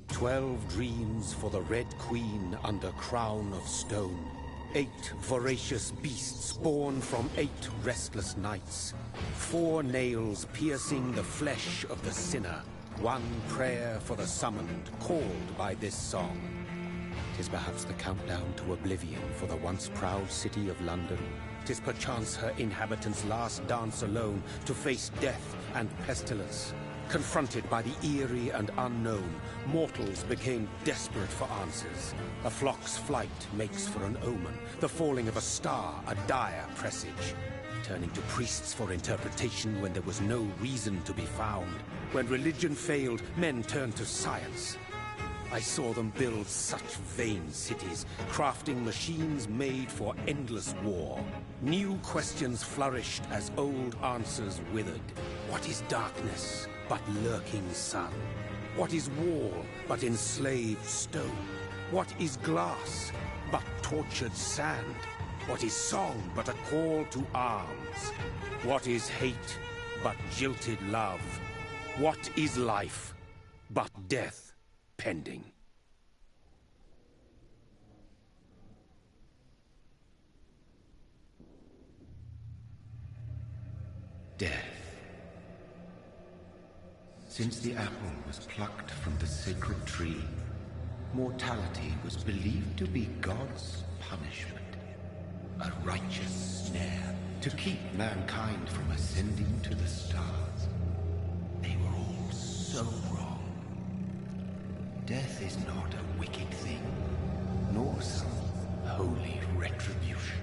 12 dreams for the Red Queen under crown of stone. 8 voracious beasts born from 8 restless nights. 4 nails piercing the flesh of the sinner. 1 prayer for the summoned, called by this song. 'Tis perhaps the countdown to oblivion for the once proud city of London. 'Tis perchance her inhabitants' last dance alone to face death and pestilence. Confronted by the eerie and unknown, mortals became desperate for answers. A flock's flight makes for an omen, the falling of a star a dire presage. Turning to priests for interpretation when there was no reason to be found. When religion failed, men turned to science. I saw them build such vain cities, crafting machines made for endless war. New questions flourished as old answers withered. What is darkness but lurking sun? What is wall but enslaved stone? What is glass but tortured sand? What is song but a call to arms? What is hate but jilted love? What is life but death pending? Death. Since the apple was plucked from the sacred tree, mortality was believed to be God's punishment. A righteous snare to keep mankind from ascending to the stars. They were all so wrong. Death is not a wicked thing, nor some holy retribution.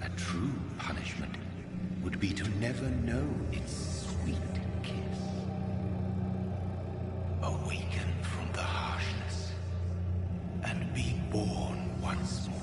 A true punishment would be to never know its sweet kiss. Awaken from the harshness and be born once more.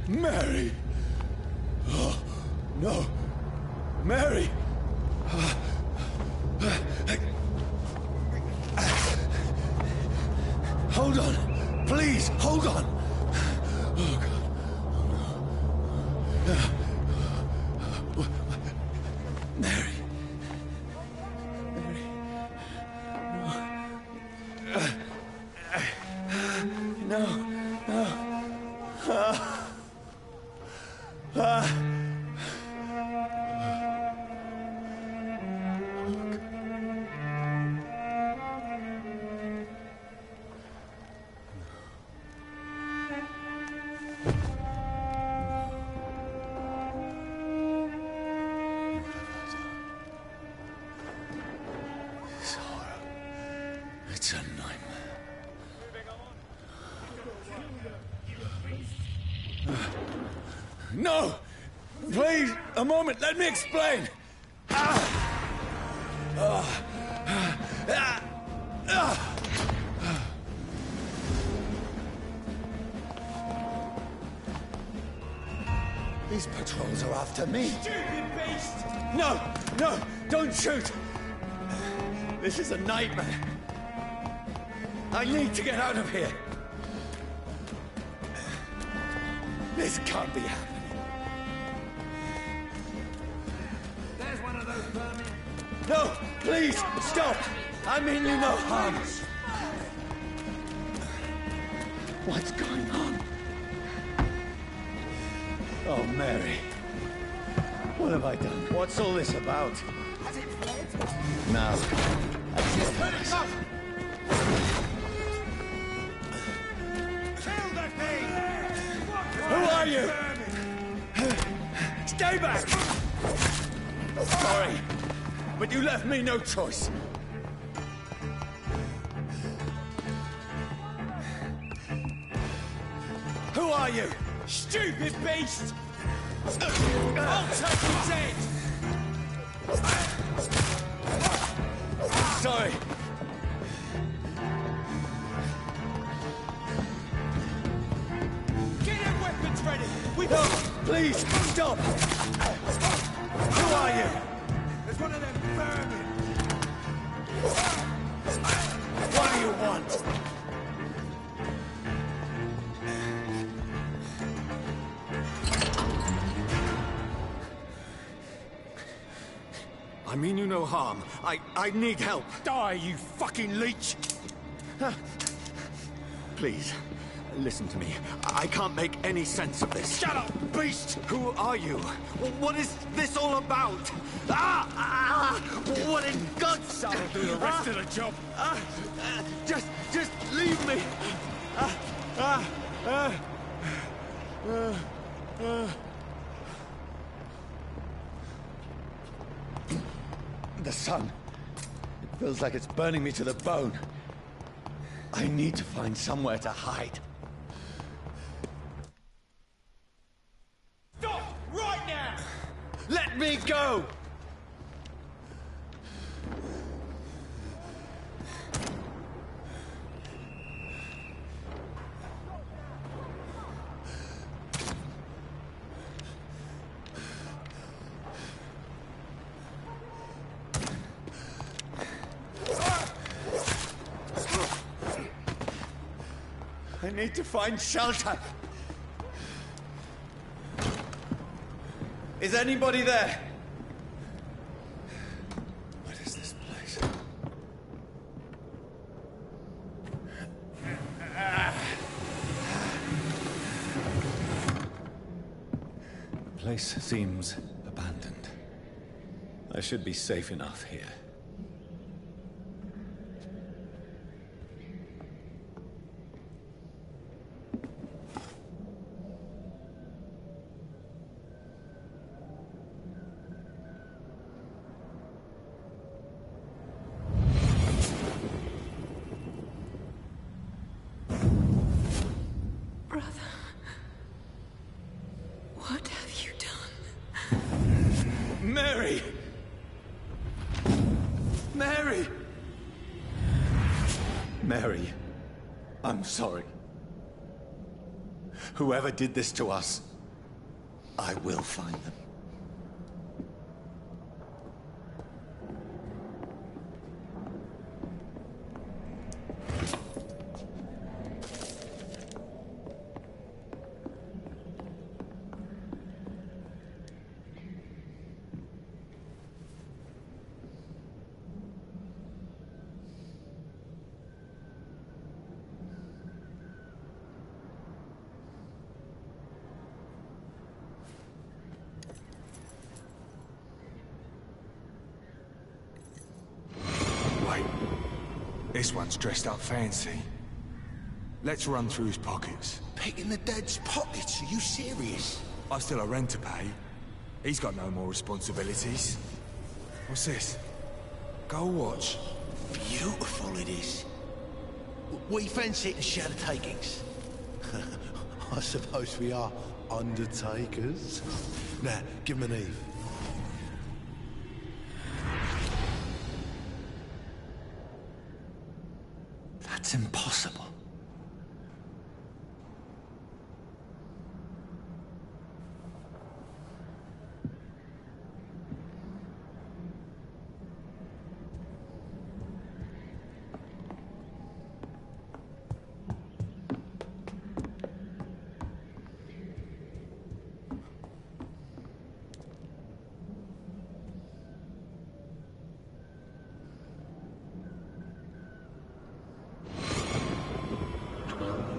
Mary! Oh, no! Mary! Hold on! Please, hold on! Oh, God. Oh, no. Mary! Mary! No. No! Please, a moment, let me explain! These patrols are after me. Stupid beast! No! No! Don't shoot! This is a nightmare. I need to get out of here. This can't be happening. There's one of those vermin. No! Please! Stop! I mean you no harm. What's going on? Oh, Mary. What have I done? What's all this about? Has it fled? Now, I just Turn it up! Kill the thing! Who are you? Stay back! Sorry, but you left me no choice. Who are you? Stupid beast! I'll take its head! Sorry. Get your weapons ready! We No, please, stop! Who are you? There's one of them vermin! What do you want? I mean you no harm. I need help. Die, you fucking leech! Please, listen to me. I can't make any sense of this. Shut up, beast! Who are you? What is this all about? What in God's... That'll do the rest of the job. Just leave me. The sun. It feels like it's burning me to the bone. I need to find somewhere to hide. Stop! Right now! Let me go! I need to find shelter. Is anybody there? What is this place? The place seems abandoned. I should be safe enough here. What have you done? Mary! Mary! Mary, I'm sorry. Whoever did this to us, I will find them. This one's dressed up fancy. Let's run through his pockets. Picking the dead's pockets? Are you serious? I've still a rent to pay. He's got no more responsibilities. What's this? Gold watch. Beautiful it is. We fancy it and share the takings. I suppose we are undertakers? Now, give him an Eve. That's impossible.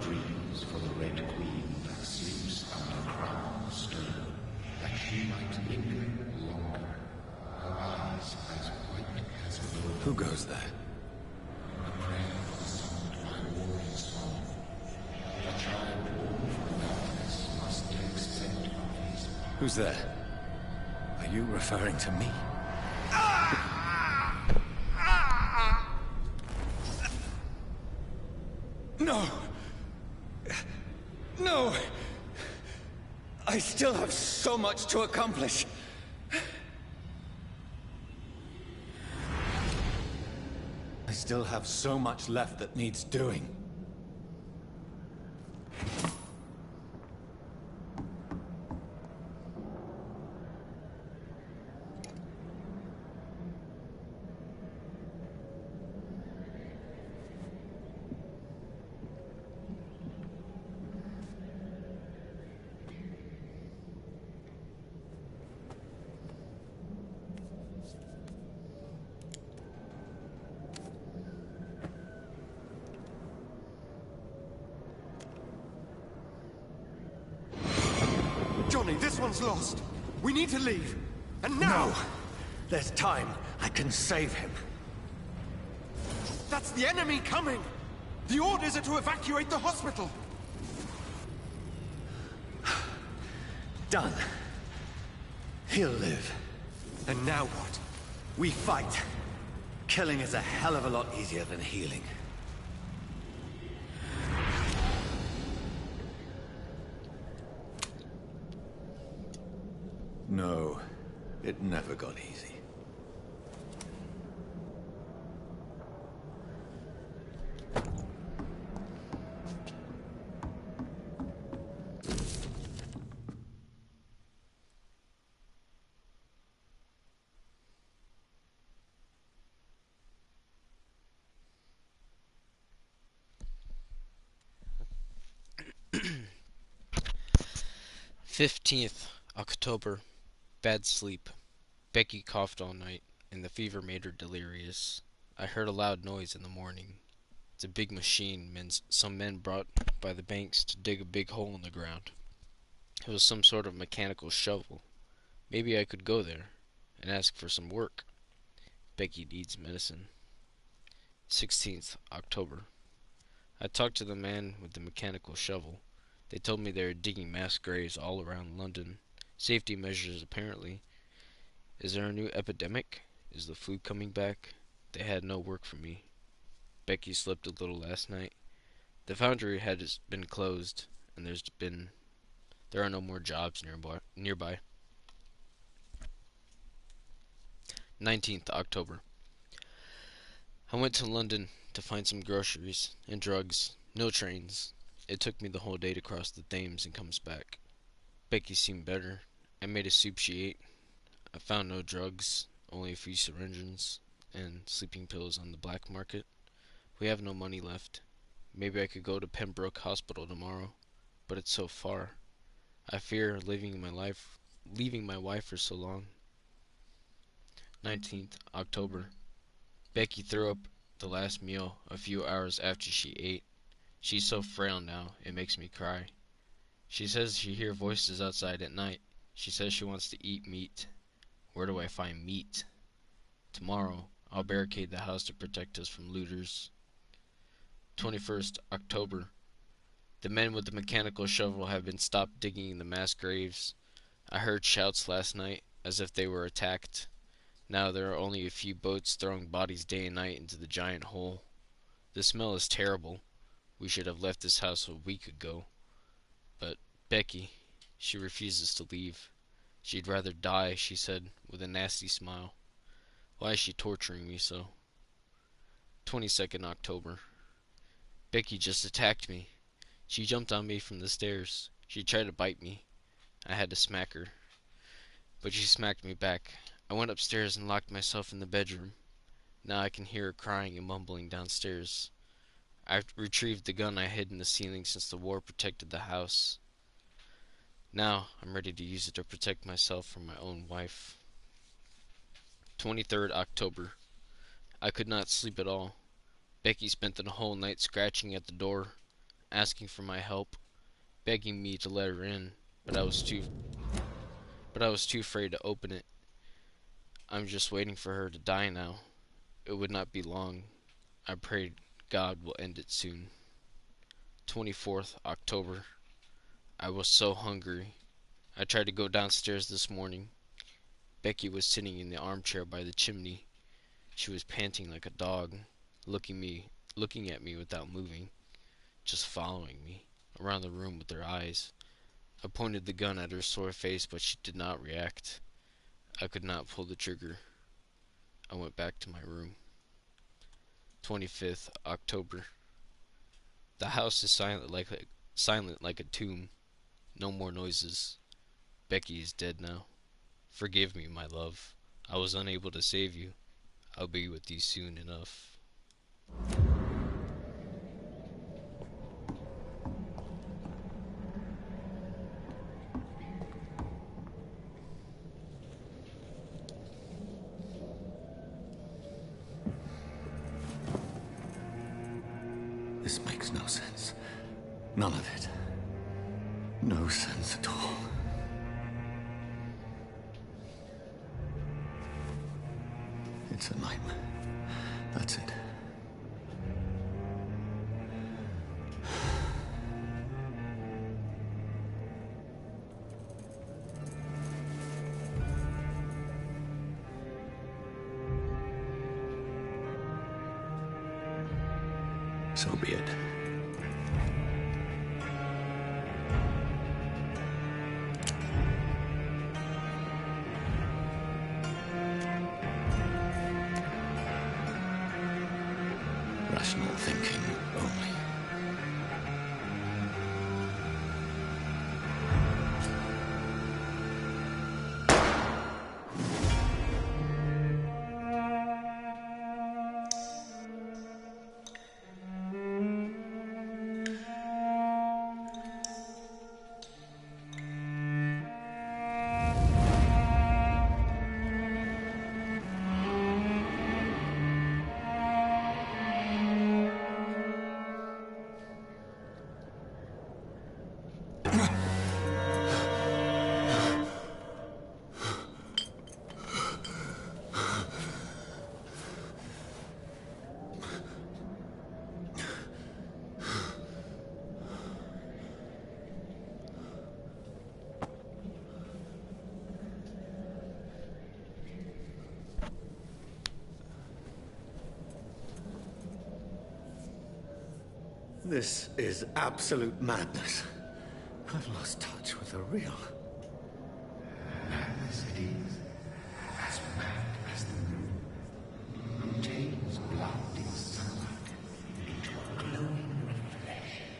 Dreams for the Red Queen that sleeps under crown of stone, that she might linger longer, her eyes as white as gold. Who goes there? A prayer for the sound of my warring song. A child born from darkness must accept of his power. Who's there? Are you referring to me? No! No! I still have so much to accomplish. I still have so much left that needs doing. Johnny, this one's lost. We need to leave. And now! No! There's time. I can save him. That's the enemy coming! The orders are to evacuate the hospital! Done. He'll live. And now what? We fight. Killing is a hell of a lot easier than healing. No, it never got easy. October. Bad sleep. Becky coughed all night, and the fever made her delirious. I heard a loud noise in the morning. It's a big machine some men brought by the banks to dig a big hole in the ground. It was some sort of mechanical shovel. Maybe I could go there and ask for some work. Becky needs medicine. 16th October. I talked to the man with the mechanical shovel. They told me they were digging mass graves all around London. Safety measures, apparently. Is there a new epidemic? Is the flu coming back? They had no work for me. Becky slept a little last night. The foundry had been closed, and there are no more jobs nearby. 19th October. I went to London to find some groceries and drugs. No trains. It took me the whole day to cross the Thames and comes back. Becky seemed better. I made a soup she ate. I found no drugs, only a few syringes and sleeping pills on the black market. We have no money left. Maybe I could go to Pembroke Hospital tomorrow, but it's so far. I fear leaving my wife for so long. 19th October. Becky threw up the last meal a few hours after she ate. She's so frail now, it makes me cry. She says she hears voices outside at night. She says she wants to eat meat. Where do I find meat? Tomorrow, I'll barricade the house to protect us from looters. 21st October. The men with the mechanical shovel have been stopped digging the mass graves. I heard shouts last night, as if they were attacked. Now there are only a few boats throwing bodies day and night into the giant hole. The smell is terrible. We should have left this house a week ago. But Becky, She refuses to leave. She'd rather die, she said, with a nasty smile. Why is she torturing me so? 22nd October. Becky just attacked me. She jumped on me from the stairs. She tried to bite me. I had to smack her. But she smacked me back. I went upstairs and locked myself in the bedroom. Now I can hear her crying and mumbling downstairs. I've retrieved the gun I hid in the ceiling since the war protected the house. Now I'm ready to use it to protect myself from my own wife. 23rd October. I could not sleep at all. Becky spent the whole night scratching at the door, asking for my help, begging me to let her in, but I was too afraid to open it. I'm just waiting for her to die now. It would not be long. I pray God will end it soon. 24th October. I was so hungry. I tried to go downstairs this morning. Becky was sitting in the armchair by the chimney. She was panting like a dog, looking at me without moving, just following me around the room with her eyes. I pointed the gun at her sore face, but she did not react. I could not pull the trigger. I went back to my room. 25th October. The house is silent like a tomb. No more noises. Becky is dead now. Forgive me, my love. I was unable to save you. I'll be with you soon enough. This makes no sense. None of it. No sense at all. It's a nightmare. That's it. So be it. Rational thinking only. This is absolute madness. I've lost touch with the real. Madness it is, as mad as the moon. James blinding sunlight into a glowing reflection.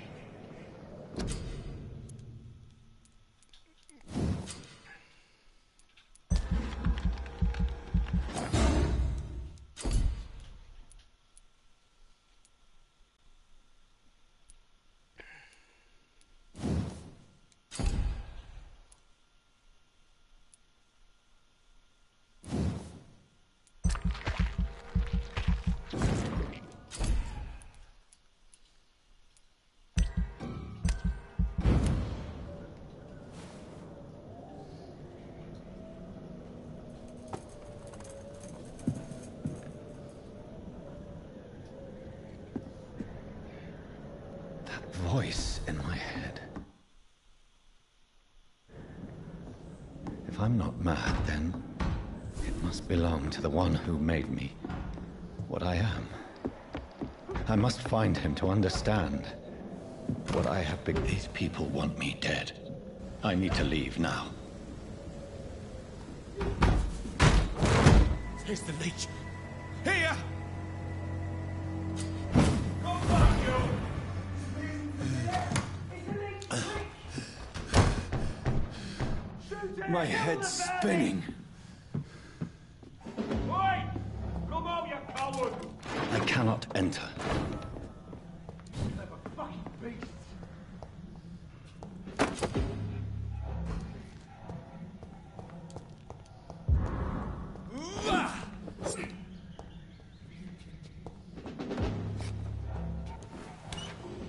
Voice in my head. If I'm not mad, then it must belong to the one who made me what I am. I must find him to understand what I have been. These people want me dead. I need to leave now. Here's the leech. Here! My head's spinning. Oi! Come on, you coward! I cannot enter. Fucking beast!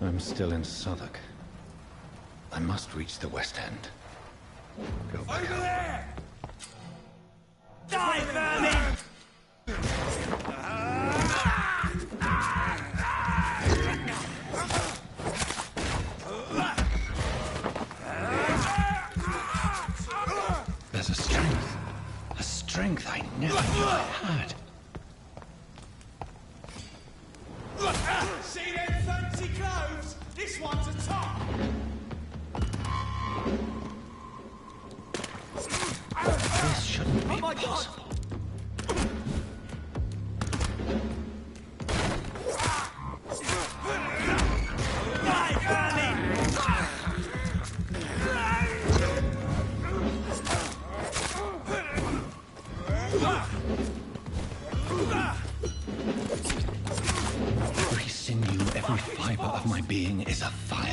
I'm still in Southwark. I must reach the West End. Go back Over out. there! Die, vermin! There's a strength I never knew I had. See them fancy clothes? This one's a top! This shouldn't be possible. Die, vermin! Every sinew, every fiber of my being is afire.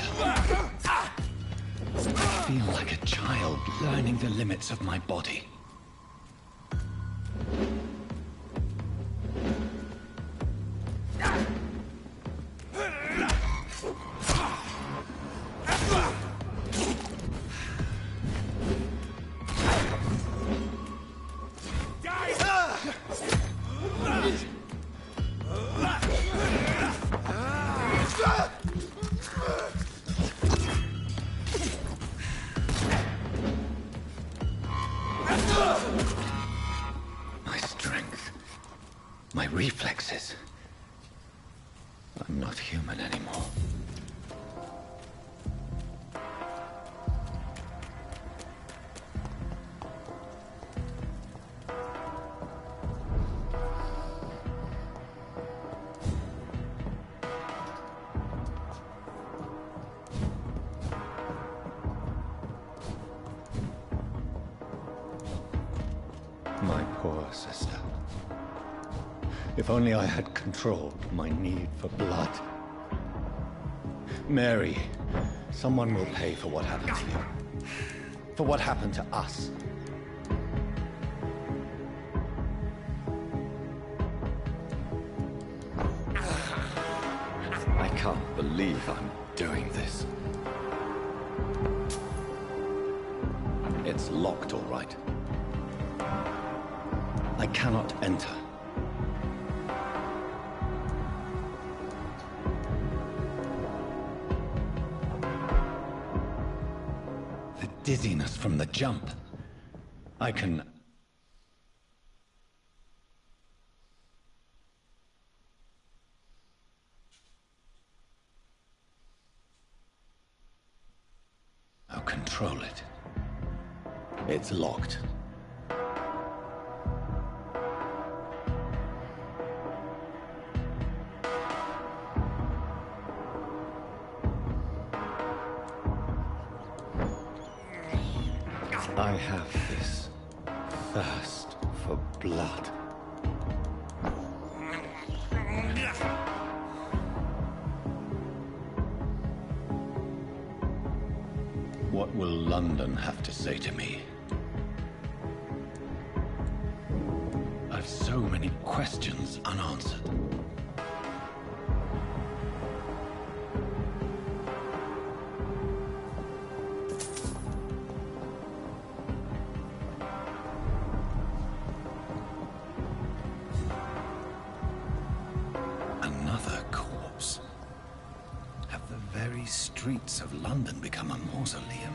I feel like a child learning the limits of my body. My strength, my reflexes. I'm not human anymore. My poor sister. If only I had controlled my need for blood. Mary, someone will pay for what happened to you. For what happened to us. I can't believe I'm doing this. It's locked, all right. I cannot enter. The dizziness from the jump. I can... I'll control it. It's locked. I have this thirst for blood. What will London have to say to me? I've so many questions unanswered. Another corpse. Have the very streets of London become a mausoleum?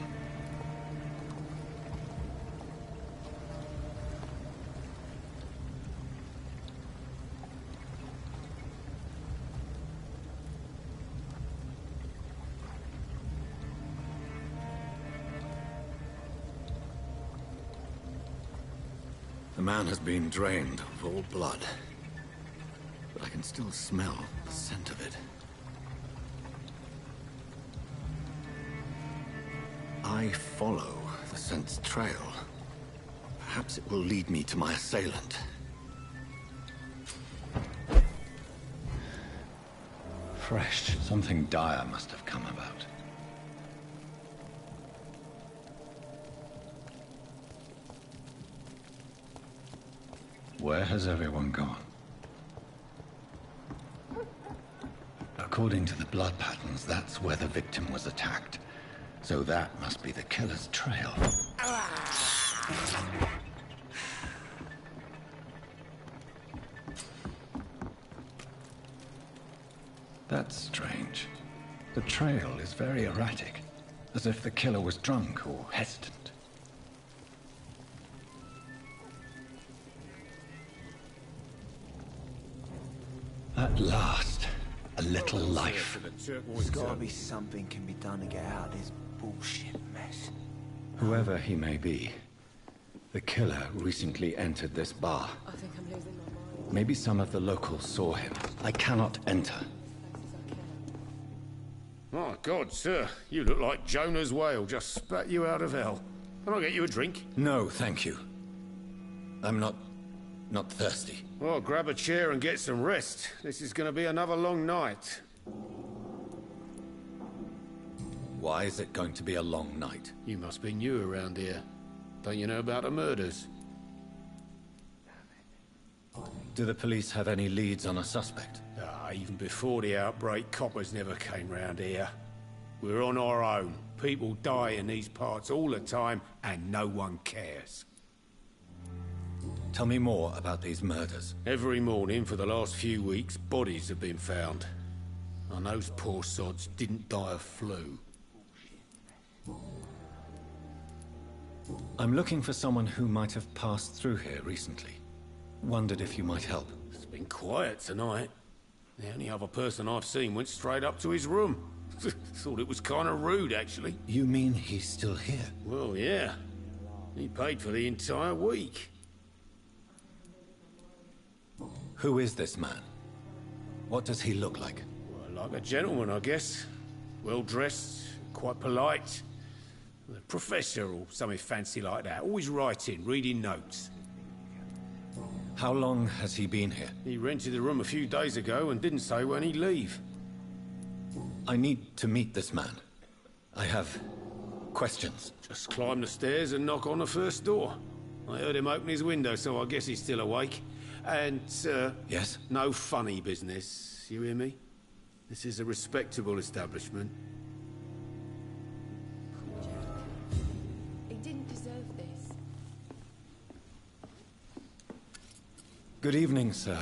man has been drained of all blood. But I can still smell the scent of it. I follow the scent's trail. Perhaps it will lead me to my assailant. Fresh. Something dire must have come about. Where has everyone gone? According to the blood patterns, that's where the victim was attacked. So that must be the killer's trail. That's strange. The trail is very erratic, as if the killer was drunk or hesitant. At last, a little life. There's gotta be something can be done to get out of this bullshit mess. Whoever he may be, the killer recently entered this bar. I think I'm losing my mind. Maybe some of the locals saw him. I cannot enter. My God, sir, you look like Jonah's whale just spat you out of hell. Can I get you a drink? No, thank you. I'm not thirsty. Well, grab a chair and get some rest. This is going to be another long night. Why is it going to be a long night? You must be new around here. Don't you know about the murders? Do the police have any leads on a suspect? Even before the outbreak, coppers never came round here. We're on our own. People die in these parts all the time, and no one cares. Tell me more about these murders. Every morning for the last few weeks, bodies have been found. And those poor sods didn't die of flu. I'm looking for someone who might have passed through here recently. Wondered if you might help. It's been quiet tonight. The only other person I've seen went straight up to his room. Thought it was kind of rude, actually. You mean he's still here? Well, yeah. He paid for the entire week. Who is this man? What does he look like? Well, like a gentleman, I guess. Well-dressed, quite polite. A professor or something fancy like that. Always writing, reading notes. How long has he been here? He rented the room a few days ago and didn't say when he'd leave. I need to meet this man. I have questions. Just climb the stairs and knock on the first door. I heard him open his window, so I guess he's still awake. And, Yes? no funny business, you hear me? This is a respectable establishment. He didn't deserve this. Good evening, sir.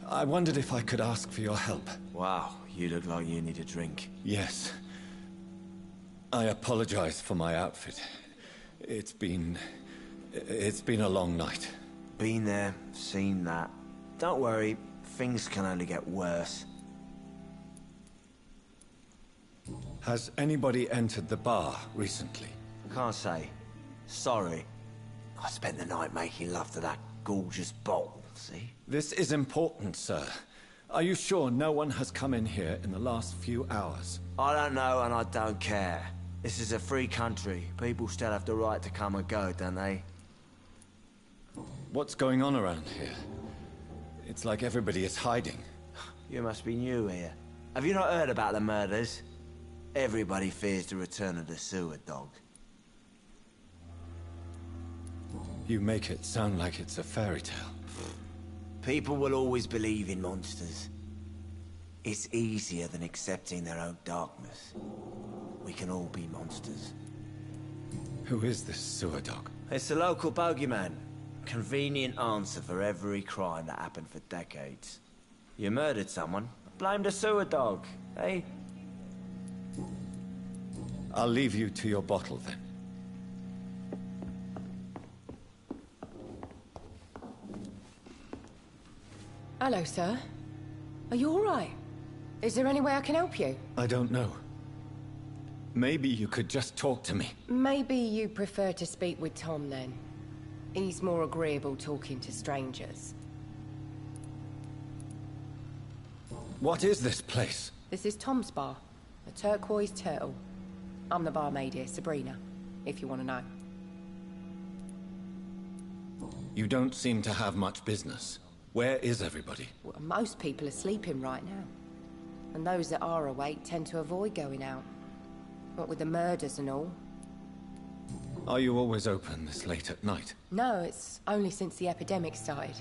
I wondered if I could ask for your help. Wow, you look like you need a drink. Yes. I apologize for my outfit. It's been a long night. Been there, seen that. Don't worry, things can only get worse. Has anybody entered the bar recently? Can't say. Sorry. I spent the night making love to that gorgeous bottle, see? This is important, sir. Are you sure no one has come in here in the last few hours? I don't know and I don't care. This is a free country. People still have the right to come and go, don't they? What's going on around here? It's like everybody is hiding. You must be new here. Have you not heard about the murders? Everybody fears the return of the sewer dog. You make it sound like it's a fairy tale. People will always believe in monsters. It's easier than accepting their own darkness. We can all be monsters. Who is this sewer dog? It's the local bogeyman. Convenient answer for every crime that happened for decades. You murdered someone, blame the sewer dog, eh? I'll leave you to your bottle then. Hello, sir. Are you all right? Is there any way I can help you? I don't know. Maybe you could just talk to me. Maybe you prefer to speak with Tom, then. He's more agreeable talking to strangers. What is this place? This is Tom's bar, the Turquoise Turtle. I'm the barmaid here, Sabrina, if you want to know. You don't seem to have much business. Where is everybody? Well, most people are sleeping right now. And those that are awake tend to avoid going out. What with the murders and all. Are you always open this late at night? No, it's only since the epidemic started.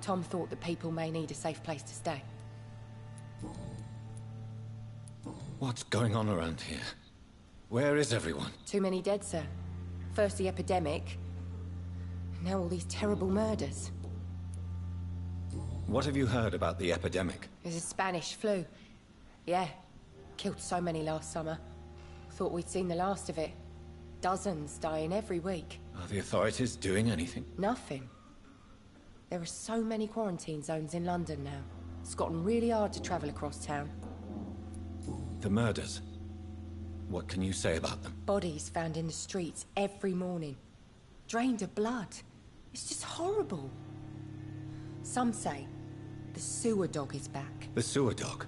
Tom thought that people may need a safe place to stay. What's going on around here? Where is everyone? Too many dead, sir. First the epidemic, now all these terrible murders. What have you heard about the epidemic? There's a Spanish flu. Yeah, killed so many last summer. Thought we'd seen the last of it. Dozens dying every week. Are the authorities doing anything? Nothing. There are so many quarantine zones in London now. It's gotten really hard to travel across town. The murders. What can you say about them? Bodies found in the streets every morning. Drained of blood. It's just horrible. Some say the sewer dog is back. The sewer dog?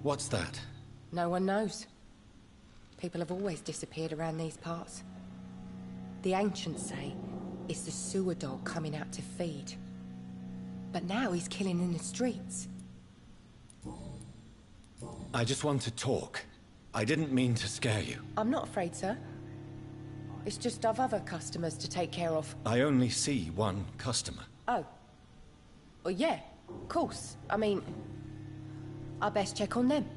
What's that? No one knows. People have always disappeared around these parts. The ancients say it's the sewer dog coming out to feed. But now he's killing in the streets. I just want to talk. I didn't mean to scare you. I'm not afraid, sir. It's just I've other customers to take care of. I only see one customer. Oh. Well, yeah, of course. I mean, I best check on them.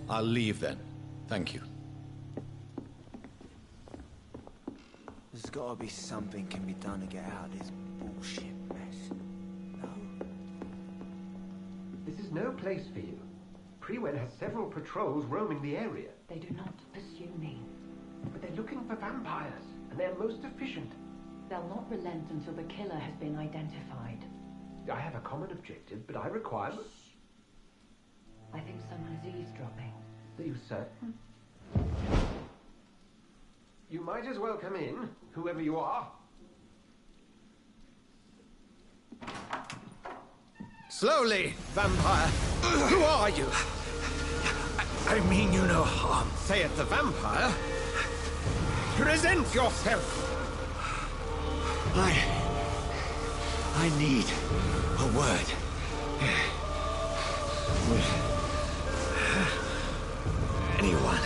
I'll leave then. Thank you. There's gotta be something can be done to get out of this bullshit mess. No? This is no place for you. Prewen has several patrols roaming the area. They do not pursue me. But they're looking for vampires, and they're most efficient. They'll not relent until the killer has been identified. I have a common objective, but I require... I think someone's eavesdropping. Are you certain? You might as well come in, whoever you are. Slowly, vampire. Who are you? I mean you no harm, saith the vampire. Present yourself. I need a word. With anyone.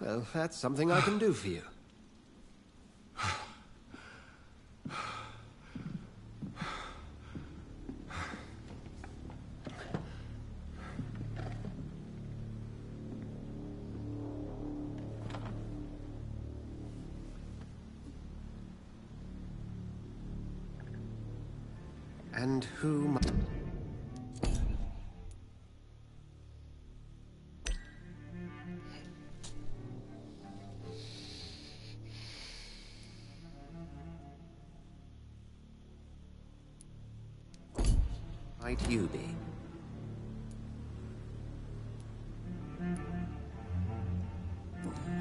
Well, that's something I can do for you. And who... might you be?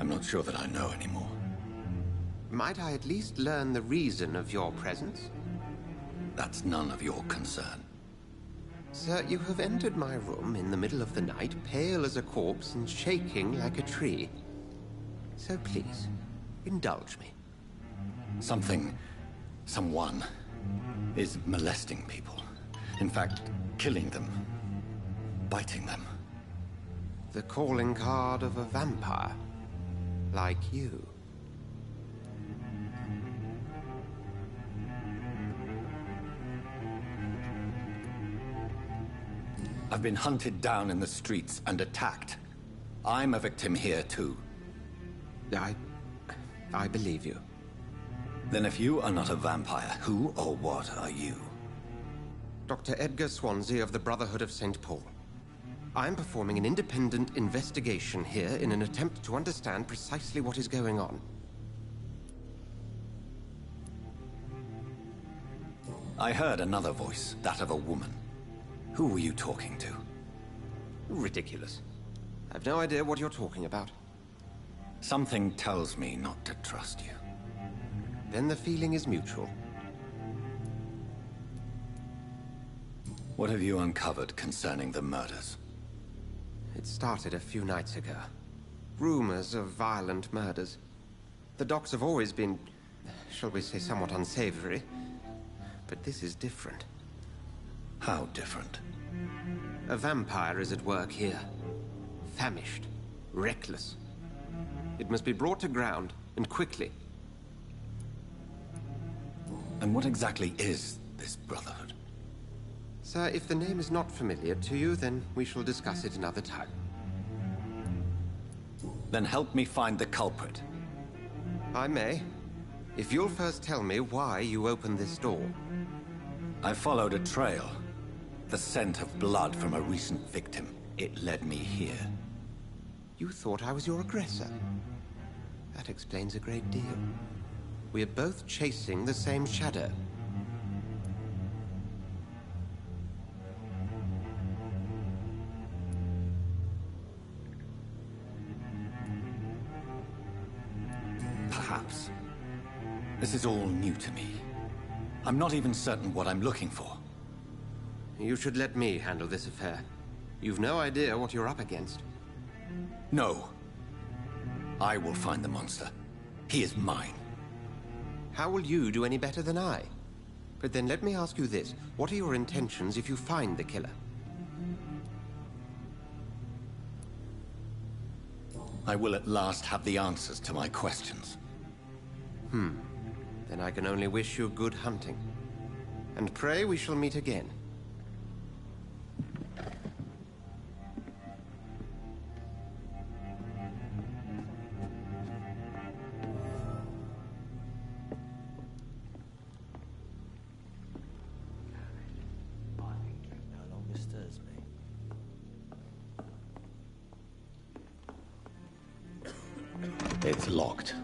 I'm not sure that I know anymore. Might I at least learn the reason of your presence? That's none of your concern. Sir, you have entered my room in the middle of the night, pale as a corpse and shaking like a tree. So please, indulge me. Someone is molesting people. In fact, killing them. Biting them. The calling card of a vampire. Like you. I've been hunted down in the streets and attacked. I'm a victim here, too. I believe you. Then if you are not a vampire, who or what are you? Dr. Edgar Swansea of the Brotherhood of St. Paul. I'm performing an independent investigation here in an attempt to understand precisely what is going on. I heard another voice, that of a woman. Who were you talking to? Ridiculous. I've no idea what you're talking about. Something tells me not to trust you. Then the feeling is mutual. What have you uncovered concerning the murders? It started a few nights ago. Rumors of violent murders. The docks have always been, shall we say, somewhat unsavory. But this is different. How different? A vampire is at work here. Famished. Reckless. It must be brought to ground, and quickly. And what exactly is this Brotherhood? Sir, if the name is not familiar to you, then we shall discuss it another time. Then help me find the culprit. I may. If you'll first tell me why you opened this door. I followed a trail. The scent of blood from a recent victim. It led me here. You thought I was your aggressor. That explains a great deal. We're both chasing the same shadow. Perhaps. This is all new to me. I'm not even certain what I'm looking for. You should let me handle this affair. You've no idea what you're up against. No. I will find the monster. He is mine. How will you do any better than I? But then let me ask you this. What are your intentions if you find the killer? I will at last have the answers to my questions. Then I can only wish you good hunting. And pray we shall meet again. It's locked.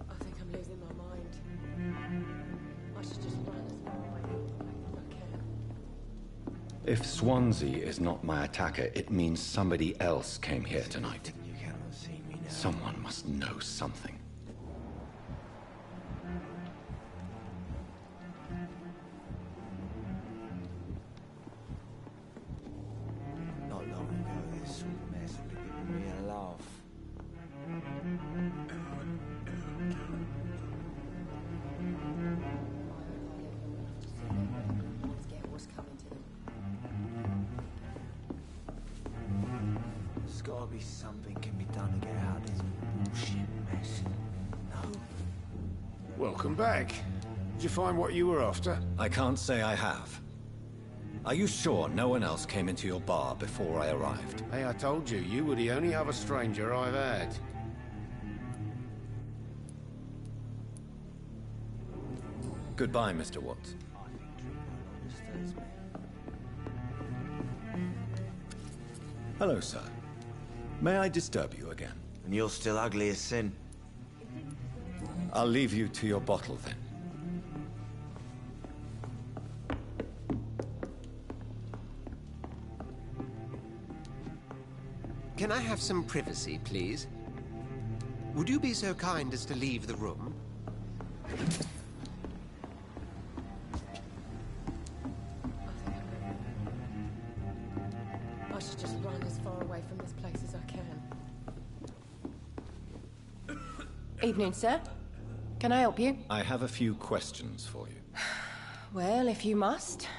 I think I'm losing my mind. I should just run as far away as I can. If Swansea is not my attacker, it means somebody else came here tonight. You cannot see me now. Someone must know something. Not long ago, this sort of mess would have given me a laugh. There's gotta be something can be done to get out of this bullshit mess. No? Welcome back. Did you find what you were after? I can't say I have. Are you sure no one else came into your bar before I arrived? Hey, I told you, you were the only other stranger I've had. Goodbye, Mr. Watts. I think Dreamer understands me. Hello, sir. May I disturb you again? And you're still ugly as sin. I'll leave you to your bottle, then. Can I have some privacy, please? Would you be so kind as to leave the room? I should just run as far away from this place as I can. Evening, sir. Can I help you? I have a few questions for you. Well, if you must.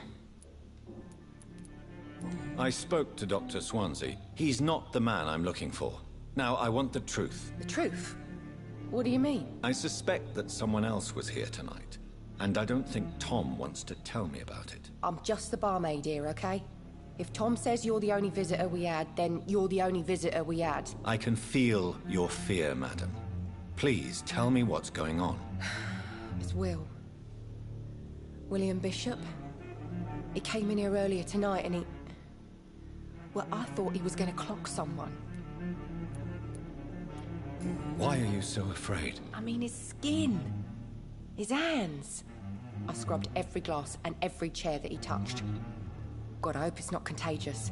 I spoke to Dr. Swansea. He's not the man I'm looking for. Now, I want the truth. The truth? What do you mean? I suspect that someone else was here tonight, and I don't think Tom wants to tell me about it. I'm just the barmaid here, okay? If Tom says you're the only visitor we had, then you're the only visitor we had. I can feel your fear, madam. Please, tell me what's going on. It's Will. William Bishop. He came in here earlier tonight and he... Well, I thought he was going to clock someone. Why are you so afraid? I mean, his skin. His hands. I scrubbed every glass and every chair that he touched. God, I hope it's not contagious.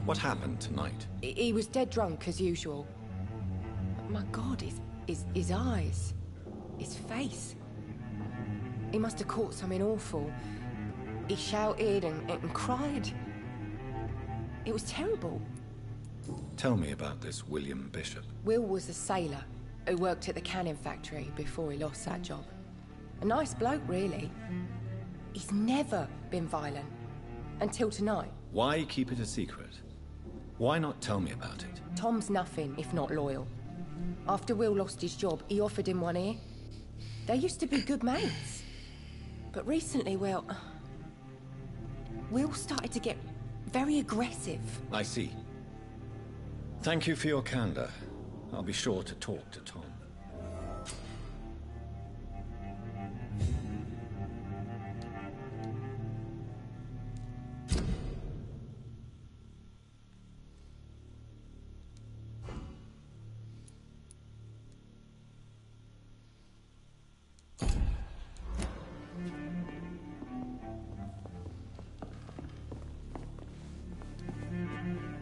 What happened tonight? He was dead drunk, as usual. But my God, his eyes. His face. He must have caught something awful. He shouted and cried. It was terrible. Tell me about this William Bishop. Will was a sailor who worked at the cannon factory before he lost that job. A nice bloke, really. He's never been violent. Until tonight. Why keep it a secret? Why not tell me about it? Tom's nothing if not loyal. After Will lost his job, he offered him one ear. They used to be good mates. But recently, well, Will started to get very aggressive. I see. Thank you for your candor. I'll be sure to talk to Tom.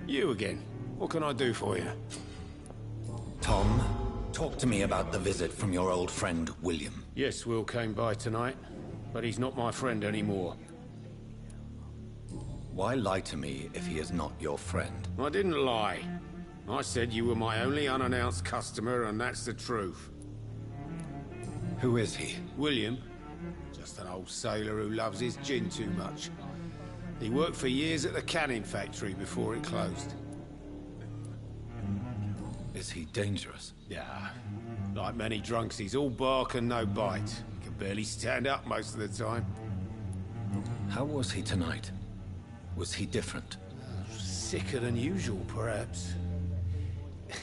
You again. What can I do for you? Tom, talk to me about the visit from your old friend, William. Yes, Will came by tonight, but he's not my friend anymore. Why lie to me if he is not your friend? I didn't lie. I said you were my only unannounced customer, and that's the truth. Who is he? William. Just an old sailor who loves his gin too much. He worked for years at the cannon factory before it closed. Is he dangerous? Yeah. Like many drunks, he's all bark and no bite. He can barely stand up most of the time. How was he tonight? Was he different? Sicker than usual, perhaps.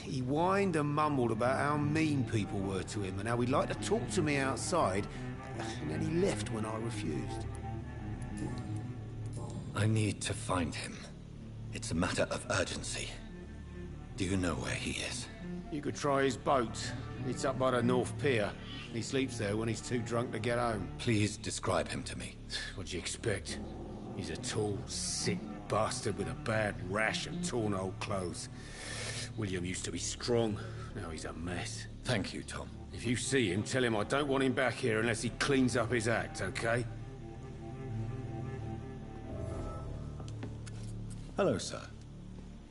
He whined and mumbled about how mean people were to him and how he'd like to talk to me outside, and then he left when I refused. I need to find him. It's a matter of urgency. Do you know where he is? You could try his boat. It's up by the North Pier. He sleeps there when he's too drunk to get home. Please describe him to me. What'd you expect? He's a tall, sick bastard with a bad rash and torn old clothes. William used to be strong. Now he's a mess. Thank you, Tom. If you see him, tell him I don't want him back here unless he cleans up his act, okay? Hello, sir.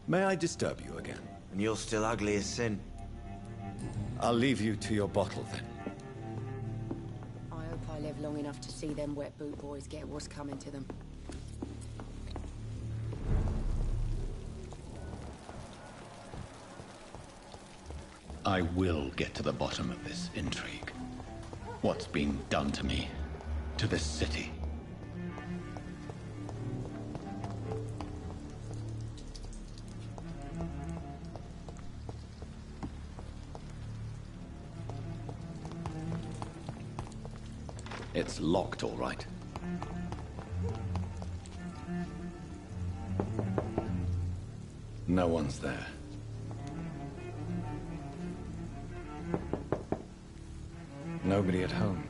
May I disturb you again? And you're still ugly as sin. I'll leave you to your bottle, then. I hope I live long enough to see them wet boot boys get what's coming to them. I will get to the bottom of this intrigue. What's been done to me, to this city. It's locked, all right. No one's there. Nobody at home.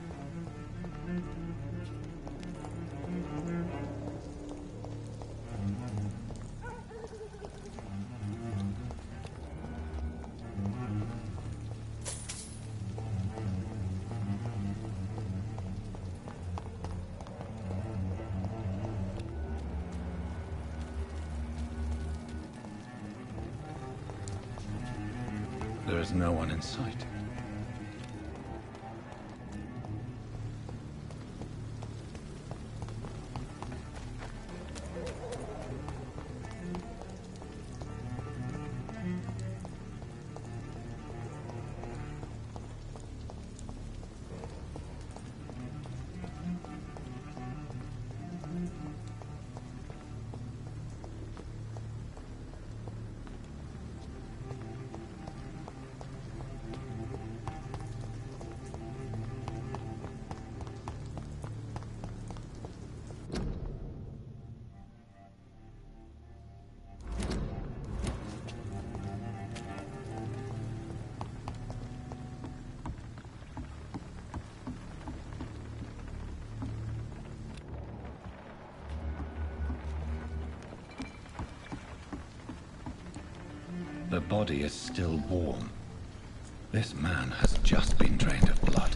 There is no one in sight. The body is still warm. This man has just been drained of blood.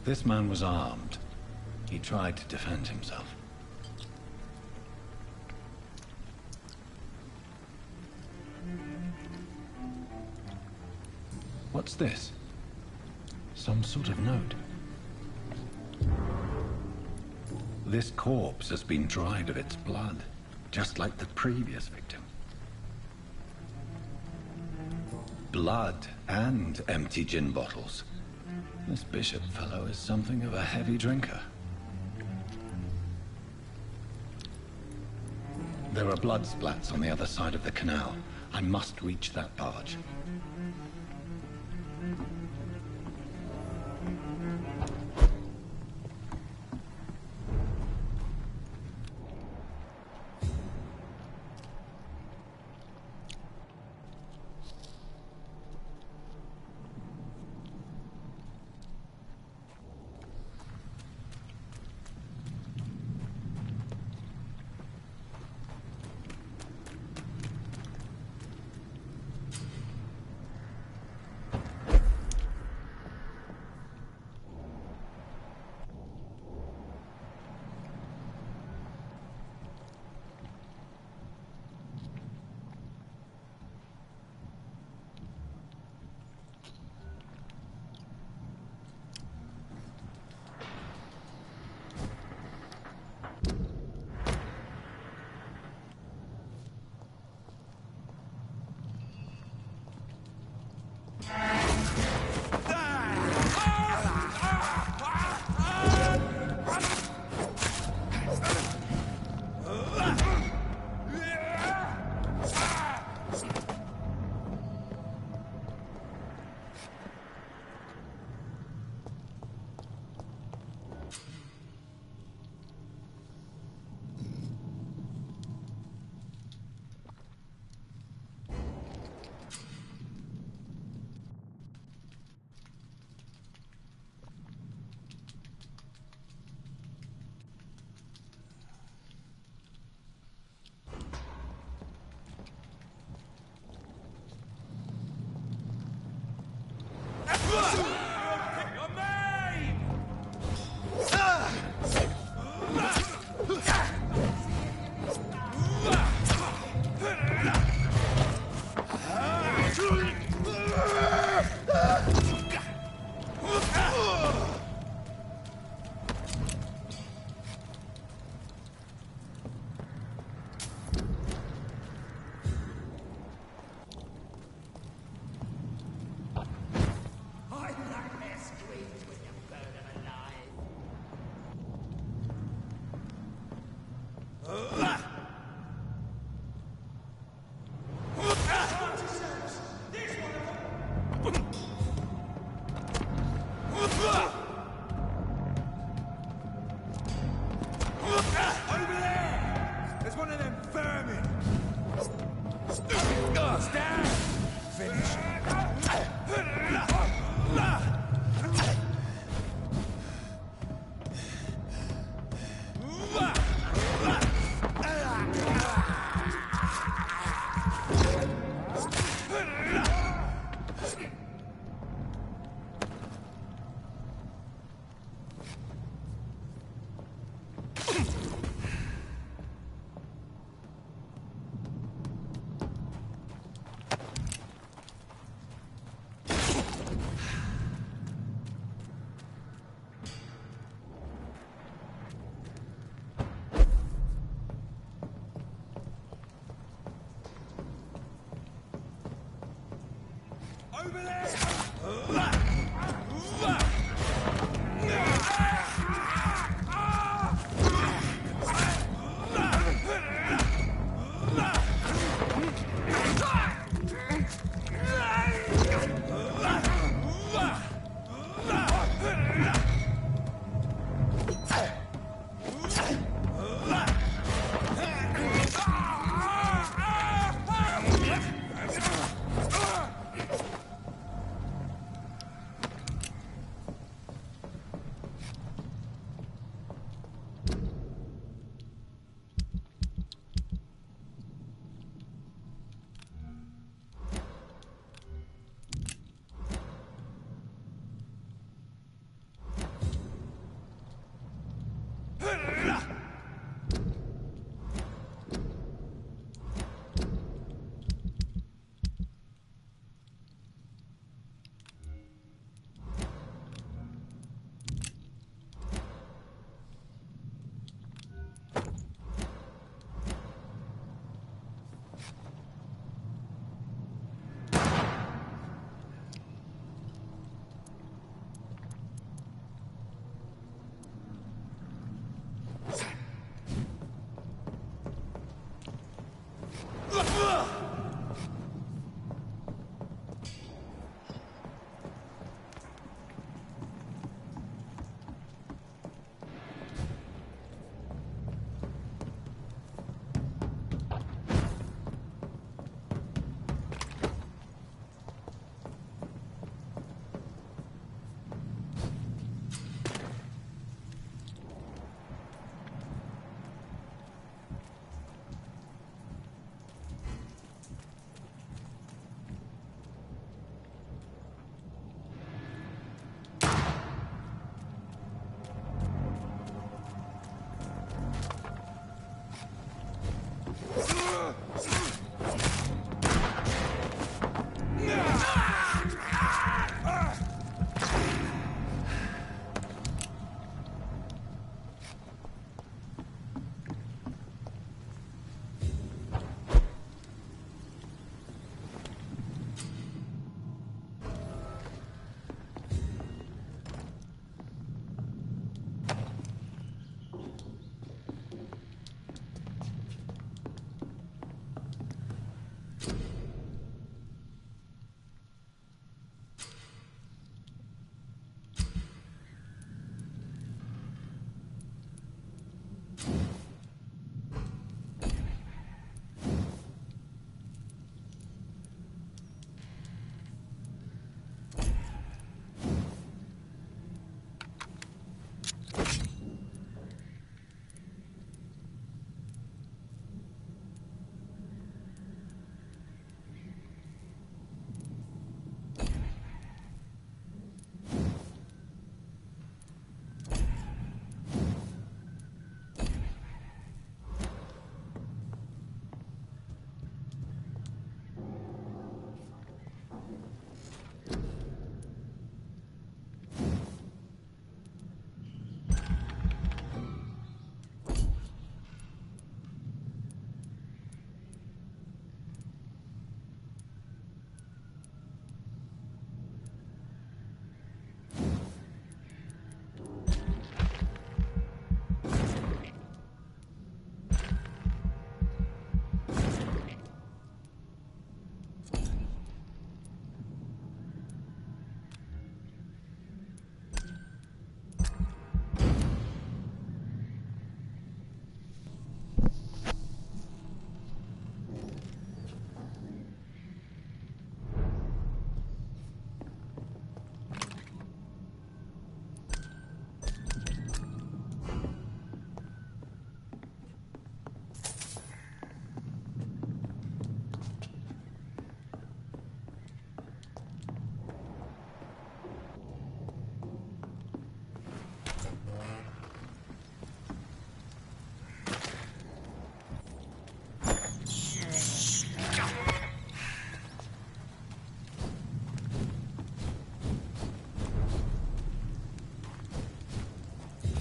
This man was armed. He tried to defend himself. What's this? Some sort of note. This corpse has been dried of its blood, just like the previous victim. Blood and empty gin bottles. This bishop fellow is something of a heavy drinker. There are blood splats on the other side of the canal. I must reach that barge.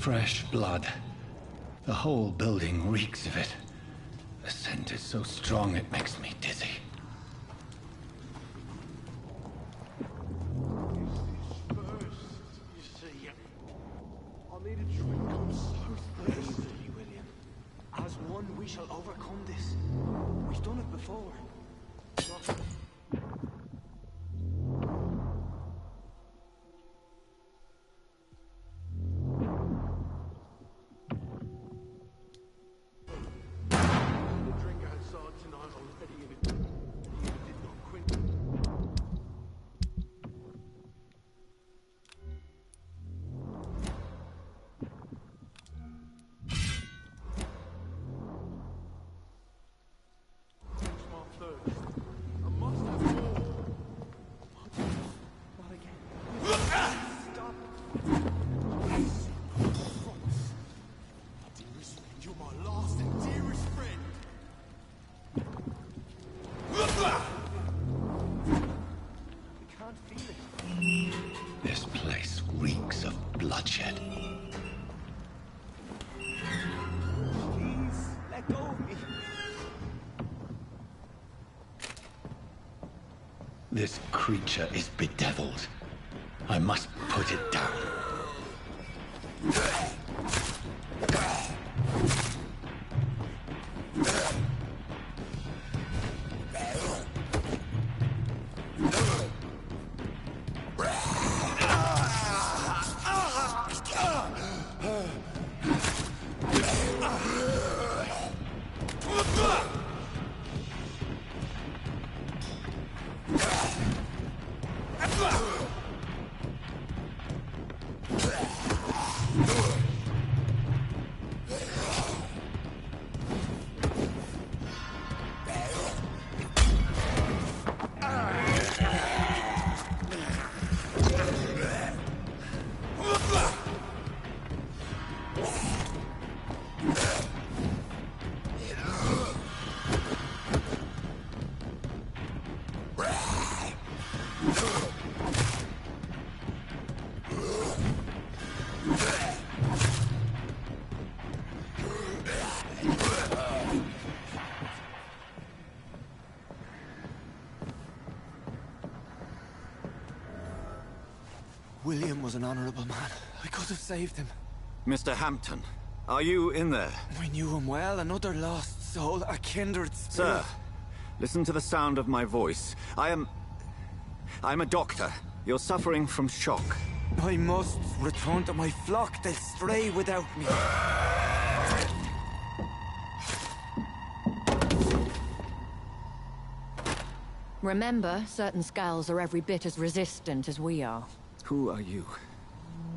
Fresh blood. The whole building reeks of it. The scent is so strong it makes me dizzy. As one, we shall overcome this. We've done it before. This place reeks of bloodshed. Please, let go of me. This creature is bedeviled. I must put it down. William was an honorable man. I could have saved him. Mr. Hampton, are you in there? I knew him well, another lost soul, a kindred spirit. Sir, listen to the sound of my voice. I'm a doctor. You're suffering from shock. I must return to my flock. They'll stray without me. Remember, certain skulls are every bit as resistant as we are. Who are you?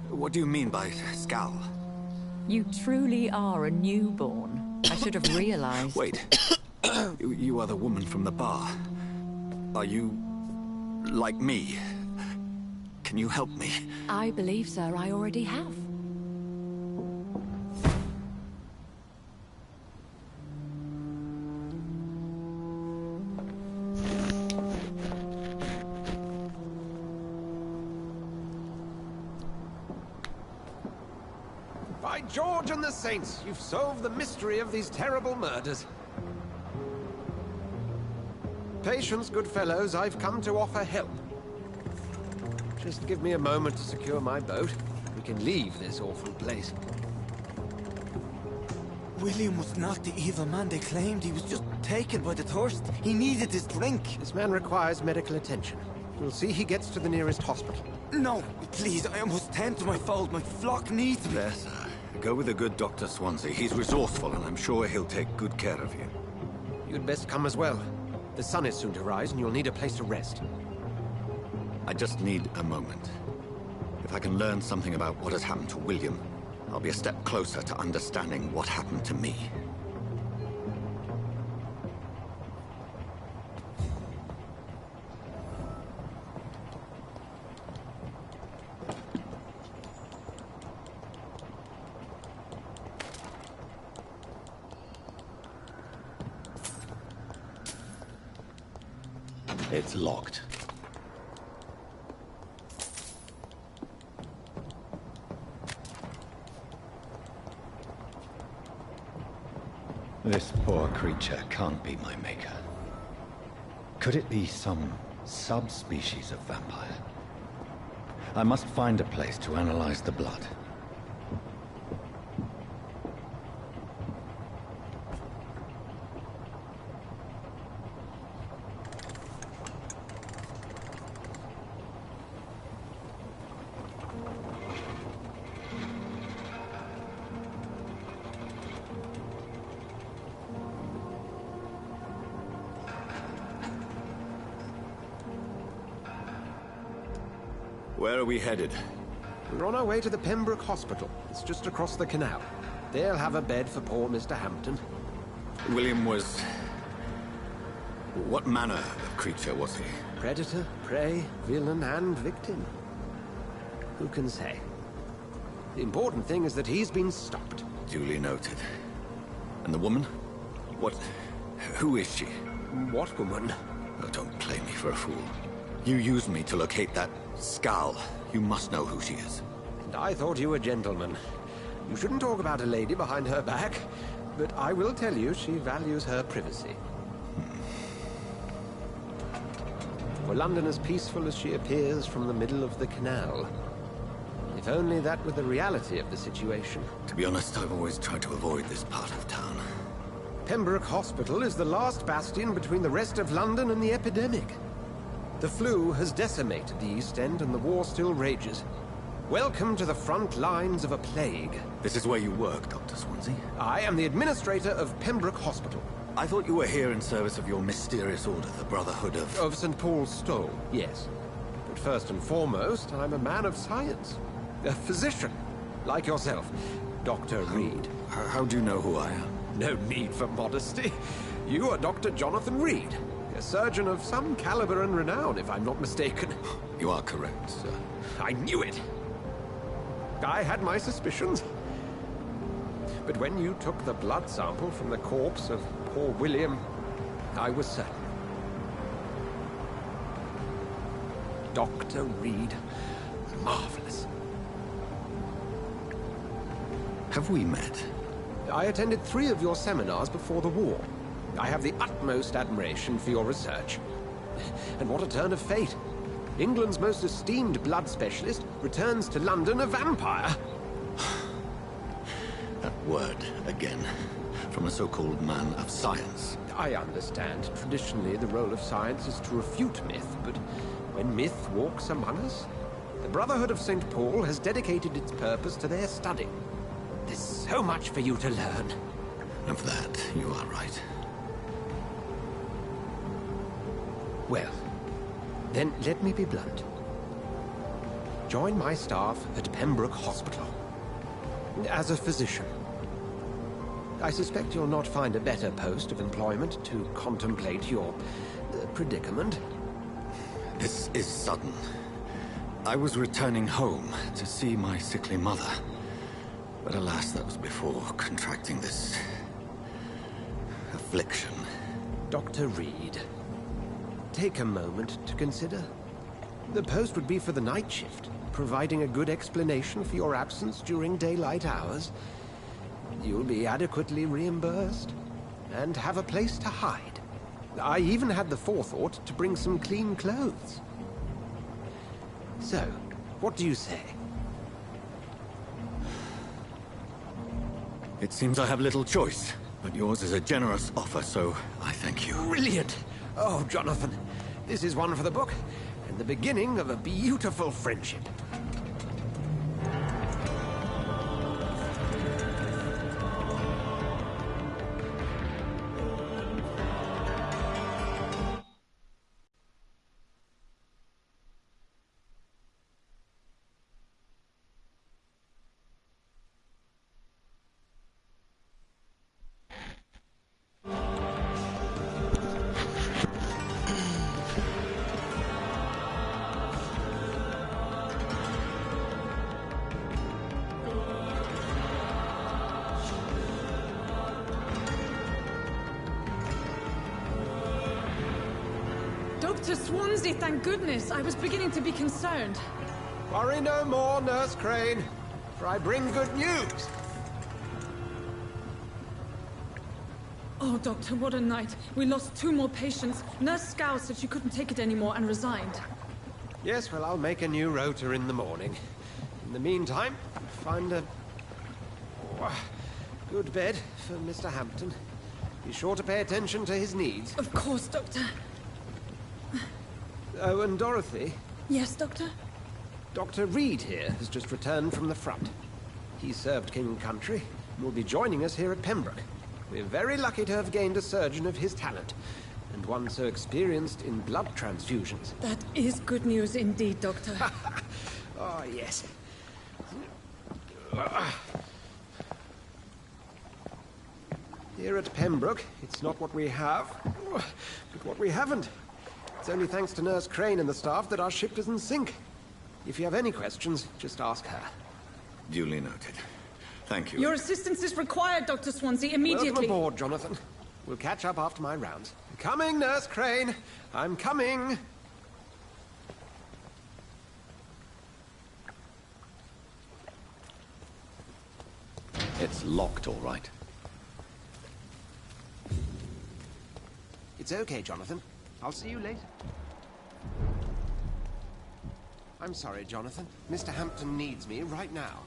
What do you mean by Skal? You truly are a newborn. I should have realized. Wait. You are the woman from the bar. Are you like me? Can you help me? I believe, sir, I already have. By George and the Saints, you've solved the mystery of these terrible murders. Patience, good fellows, I've come to offer help. Just give me a moment to secure my boat. We can leave this awful place. William was not the evil man they claimed. He was just taken by the thirst. He needed his drink. This man requires medical attention. We'll see he gets to the nearest hospital. No, please, I must tend to my fold. My flock needs me. There, sir. Go with the good Dr. Swansea. He's resourceful, and I'm sure he'll take good care of you. You'd best come as well. The sun is soon to rise, and you'll need a place to rest. I just need a moment. If I can learn something about what has happened to William, I'll be a step closer to understanding what happened to me. It's locked. This poor creature can't be my maker. Could it be some subspecies of vampire? I must find a place to analyze the blood. Where are we headed? We're on our way to the Pembroke Hospital. It's just across the canal. They'll have a bed for poor Mr. Hampton. William was... What manner of creature was he? Predator, prey, villain, and victim. Who can say? The important thing is that he's been stopped. Duly noted. And the woman? What... Who is she? What woman? Oh, don't play me for a fool. You used me to locate that skull. You must know who she is. And I thought you a gentleman. You shouldn't talk about a lady behind her back, but I will tell you she values her privacy. For London as peaceful as she appears from the middle of the canal. If only that were the reality of the situation. To be honest, I've always tried to avoid this part of town. Pembroke Hospital is the last bastion between the rest of London and the epidemic. The flu has decimated the East End and the war still rages. Welcome to the front lines of a plague. This is where you work, Dr. Swansea? I am the administrator of Pembroke Hospital. I thought you were here in service of your mysterious order, the Brotherhood of... Of St. Paul's Stole, yes. But first and foremost, I'm a man of science. A physician, like yourself, Dr. Reed. How do you know who I am? No need for modesty. You are Dr. Jonathan Reed. A surgeon of some caliber and renown, if I'm not mistaken. You are correct, sir. I knew it! I had my suspicions. But when you took the blood sample from the corpse of poor William, I was certain. Dr. Reed. Marvelous. Have we met? I attended 3 of your seminars before the war. I have the utmost admiration for your research. And what a turn of fate. England's most esteemed blood specialist returns to London a vampire. That word, again. From a so-called man of science. I understand. Traditionally, the role of science is to refute myth, but when myth walks among us, the Brotherhood of St. Paul has dedicated its purpose to their study. There's so much for you to learn. Of that, you are right. Well, then let me be blunt. Join my staff at Pembroke Hospital. As a physician. I suspect you'll not find a better post of employment to contemplate your predicament. This is sudden. I was returning home to see my sickly mother. But alas, that was before contracting this... affliction. Dr. Reed, take a moment to consider. The post would be for the night shift, providing a good explanation for your absence during daylight hours. You'll be adequately reimbursed, and have a place to hide. I even had the forethought to bring some clean clothes. So, what do you say? It seems I have little choice, but yours is a generous offer, so I thank you. Brilliant! Oh, Jonathan, this is one for the book, and the beginning of a beautiful friendship. Dr. Swansea, thank goodness. I was beginning to be concerned. Worry no more, Nurse Crane, for I bring good news. Oh, Doctor, what a night. We lost 2 more patients. Nurse Scow said she couldn't take it anymore and resigned. Yes, well, I'll make a new rota in the morning. In the meantime, find a good bed for Mr. Hampton. Be sure to pay attention to his needs. Of course, Doctor. Oh, and Dorothy? Yes, Doctor? Dr. Reed here has just returned from the front. He served King and Country and will be joining us here at Pembroke. We're very lucky to have gained a surgeon of his talent, and one so experienced in blood transfusions. That is good news indeed, Doctor. Oh, yes. Here at Pembroke, it's not what we have, but what we haven't. It's only thanks to Nurse Crane and the staff that our ship doesn't sink. If you have any questions, just ask her. Duly noted. Thank you. Your assistance is required, Dr. Swansea, immediately. Welcome aboard, Jonathan. We'll catch up after my rounds. Coming, Nurse Crane. I'm coming. It's locked, all right. It's okay, Jonathan. I'll see you later. I'm sorry, Jonathan. Mr. Hampton needs me right now.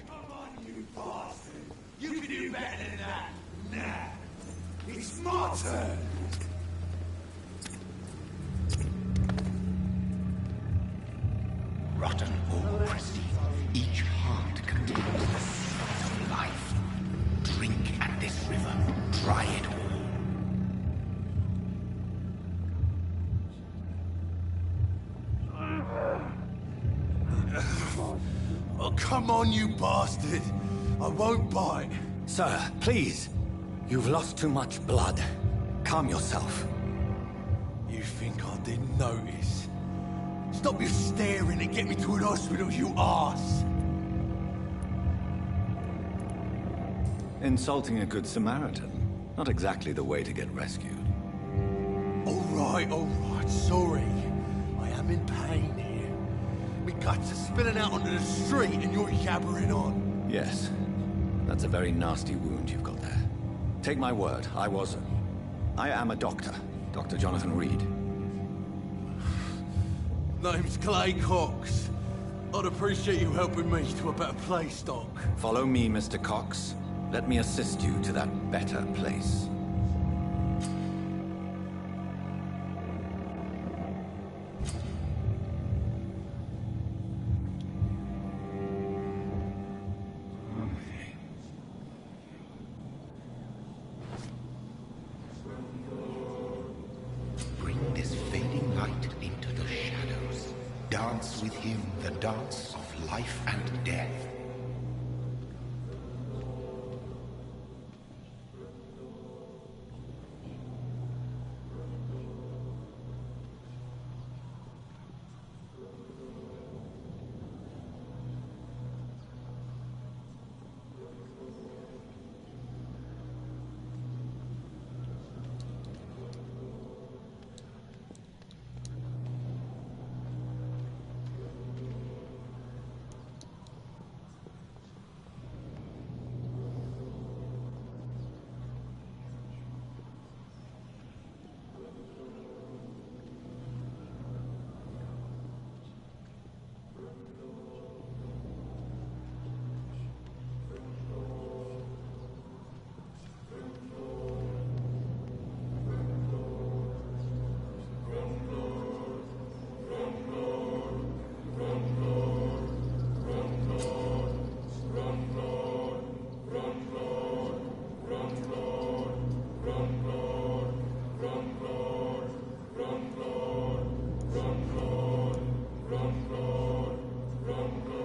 Come on, you bastard! You can do better than that! Nah! It's my turn! Rotten all-crystal. Each heart contains the sweat of life. Drink at this river. Try it all. Oh, come on, you bastard! I won't bite. Sir, please. You've lost too much blood. Calm yourself. You think I didn't notice? Stop your staring and get me to an hospital, you arse! Insulting a good Samaritan. Not exactly the way to get rescued. All right, sorry. I am in pain here. Me guts are spilling out onto the street and you're yabbering on. Yes. That's a very nasty wound you've got there. Take my word, I am a doctor. Dr. Jonathan Reed. Name's Clay Cox. I'd appreciate you helping me to a better place, Doc. Follow me, Mr. Cox. Let me assist you to that better place. Bring this fading light into the shadows. Dance with him the dance of life and death.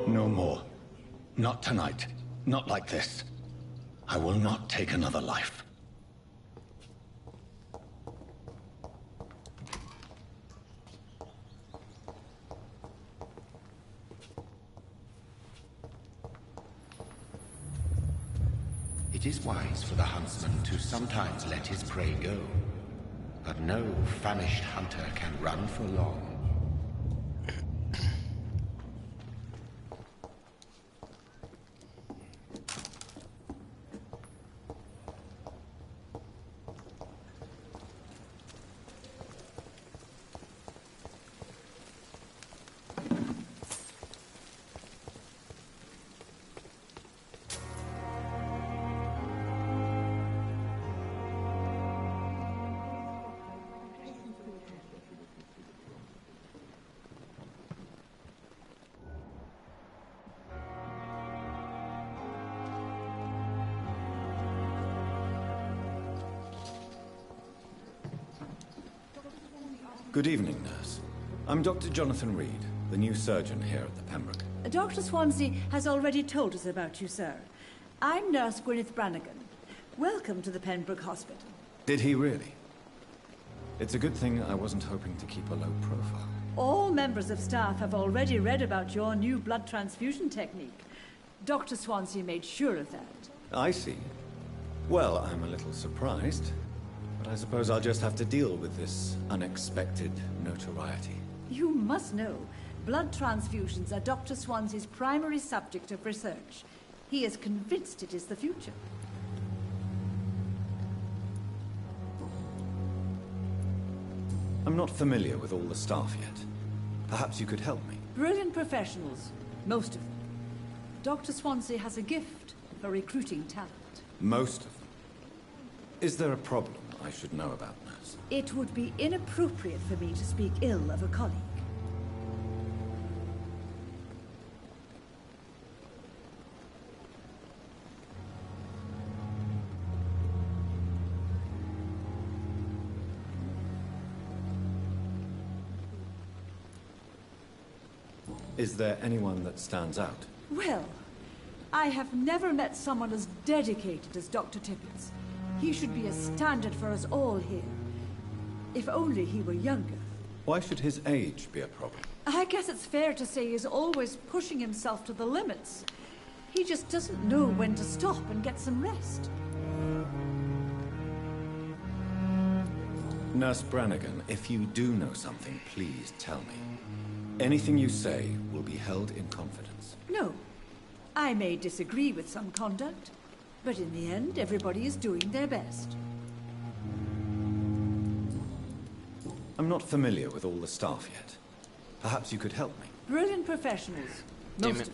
No more. Not tonight. Not like this. I will not take another life. It is wise for the huntsman to sometimes let his prey go. But no famished hunter can run for long. Good evening, nurse. I'm Dr. Jonathan Reed, the new surgeon here at the Pembroke. Dr. Swansea has already told us about you, sir. I'm Nurse Gwyneth Brannigan. Welcome to the Pembroke Hospital. Did he really? It's a good thing I wasn't hoping to keep a low profile. All members of staff have already read about your new blood transfusion technique. Dr. Swansea made sure of that. I see. Well, I'm a little surprised, but I suppose I'll just have to deal with this unexpected notoriety. You must know, blood transfusions are Dr. Swansea's primary subject of research. He is convinced it is the future. I'm not familiar with all the staff yet. Perhaps you could help me. Brilliant professionals, most of them. Dr. Swansea has a gift for recruiting talent. Most of them. Is there a problem I should know about, nurse? It would be inappropriate for me to speak ill of a colleague. Is there anyone that stands out? Well, I have never met someone as dedicated as Dr. Tippett. He should be a standard for us all here. If only he were younger. Why should his age be a problem? I guess it's fair to say he's always pushing himself to the limits. He just doesn't know when to stop and get some rest. Nurse Brannigan, if you do know something, please tell me. Anything you say will be held in confidence. No. I may disagree with some conduct, but in the end, everybody is doing their best. I'm not familiar with all the staff yet. Perhaps you could help me. Brilliant professionals. Most of them.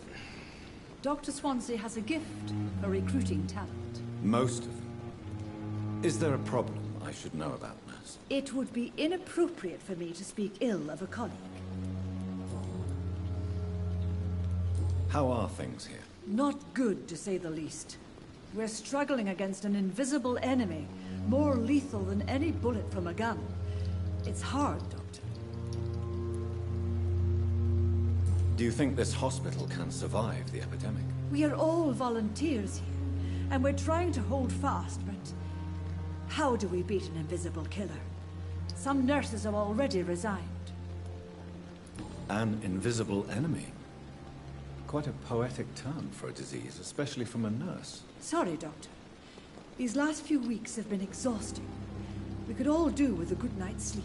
Dr. Swansea has a gift for recruiting talent. Most of them. Is there a problem I should know about, nurse? It would be inappropriate for me to speak ill of a colleague. How are things here? Not good, to say the least. We're struggling against an invisible enemy, more lethal than any bullet from a gun. It's hard, Doctor. Do you think this hospital can survive the epidemic? We are all volunteers here, and we're trying to hold fast, but how do we beat an invisible killer? Some nurses have already resigned. An invisible enemy? Quite a poetic term for a disease, especially from a nurse. Sorry, Doctor. These last few weeks have been exhausting. We could all do with a good night's sleep.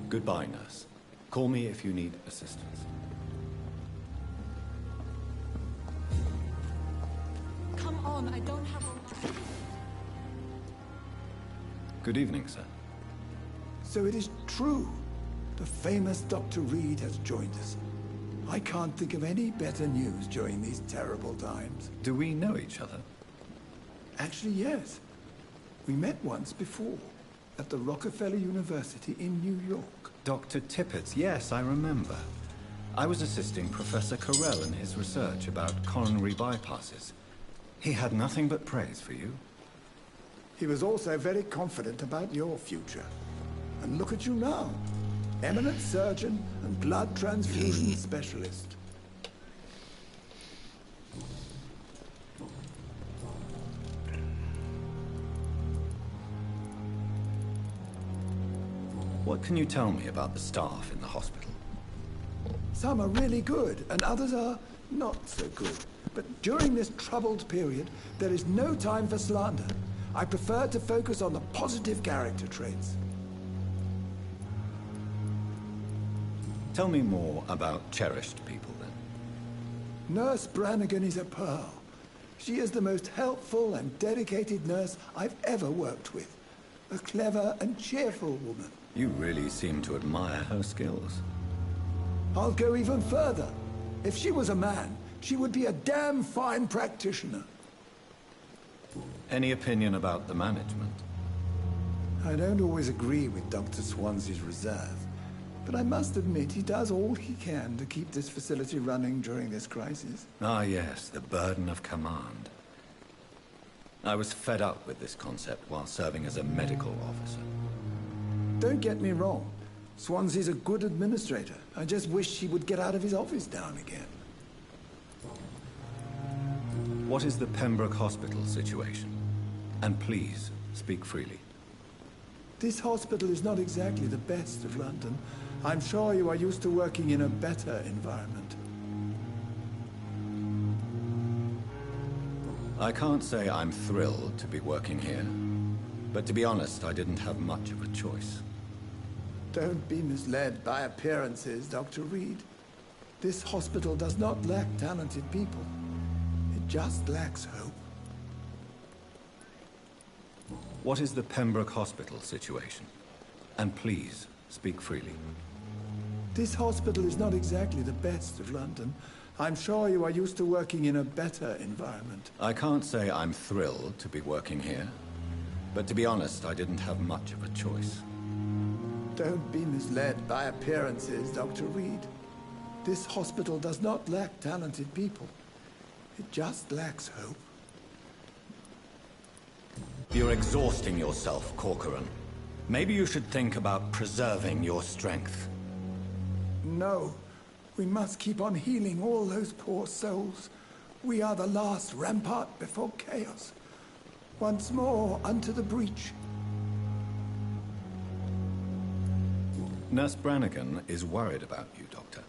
Goodbye, nurse. Call me if you need assistance. Come on, I don't have a... Good evening, sir. So it is true. The famous Dr. Reed has joined us. I can't think of any better news during these terrible times. Do we know each other? Actually, yes. We met once before, at the Rockefeller University in New York. Dr. Tippett, yes, I remember. I was assisting Professor Carell in his research about coronary bypasses. He had nothing but praise for you. He was also very confident about your future. And look at you now. Eminent surgeon and blood transfusion specialist. What can you tell me about the staff in the hospital? Some are really good, and others are not so good. But during this troubled period, there is no time for slander. I prefer to focus on the positive character traits. Tell me more about cherished people, then. Nurse Brannigan is a pearl. She is the most helpful and dedicated nurse I've ever worked with. A clever and cheerful woman. You really seem to admire her skills. I'll go even further. If she was a man, she would be a damn fine practitioner. Any opinion about the management? I don't always agree with Dr. Swansea's reserve, but I must admit he does all he can to keep this facility running during this crisis. Ah, yes, the burden of command. I was fed up with this concept while serving as a medical officer. Don't get me wrong. Swansea's a good administrator. I just wish he would get out of his office now and again. What is the Pembroke Hospital situation? And please, speak freely. This hospital is not exactly the best of London. I'm sure you are used to working in a better environment. I can't say I'm thrilled to be working here, but to be honest, I didn't have much of a choice. Don't be misled by appearances, Dr. Reed. This hospital does not lack talented people. It just lacks hope. What is the Pembroke Hospital situation? And please, speak freely. This hospital is not exactly the best of London. I'm sure you are used to working in a better environment. I can't say I'm thrilled to be working here, but to be honest, I didn't have much of a choice. Don't be misled by appearances, Dr. Reed. This hospital does not lack talented people. It just lacks hope. You're exhausting yourself, Corcoran. Maybe you should think about preserving your strength. No. We must keep on healing all those poor souls. We are the last rampart before chaos. Once more, unto the breach. Nurse Brannigan is worried about you, Doctor.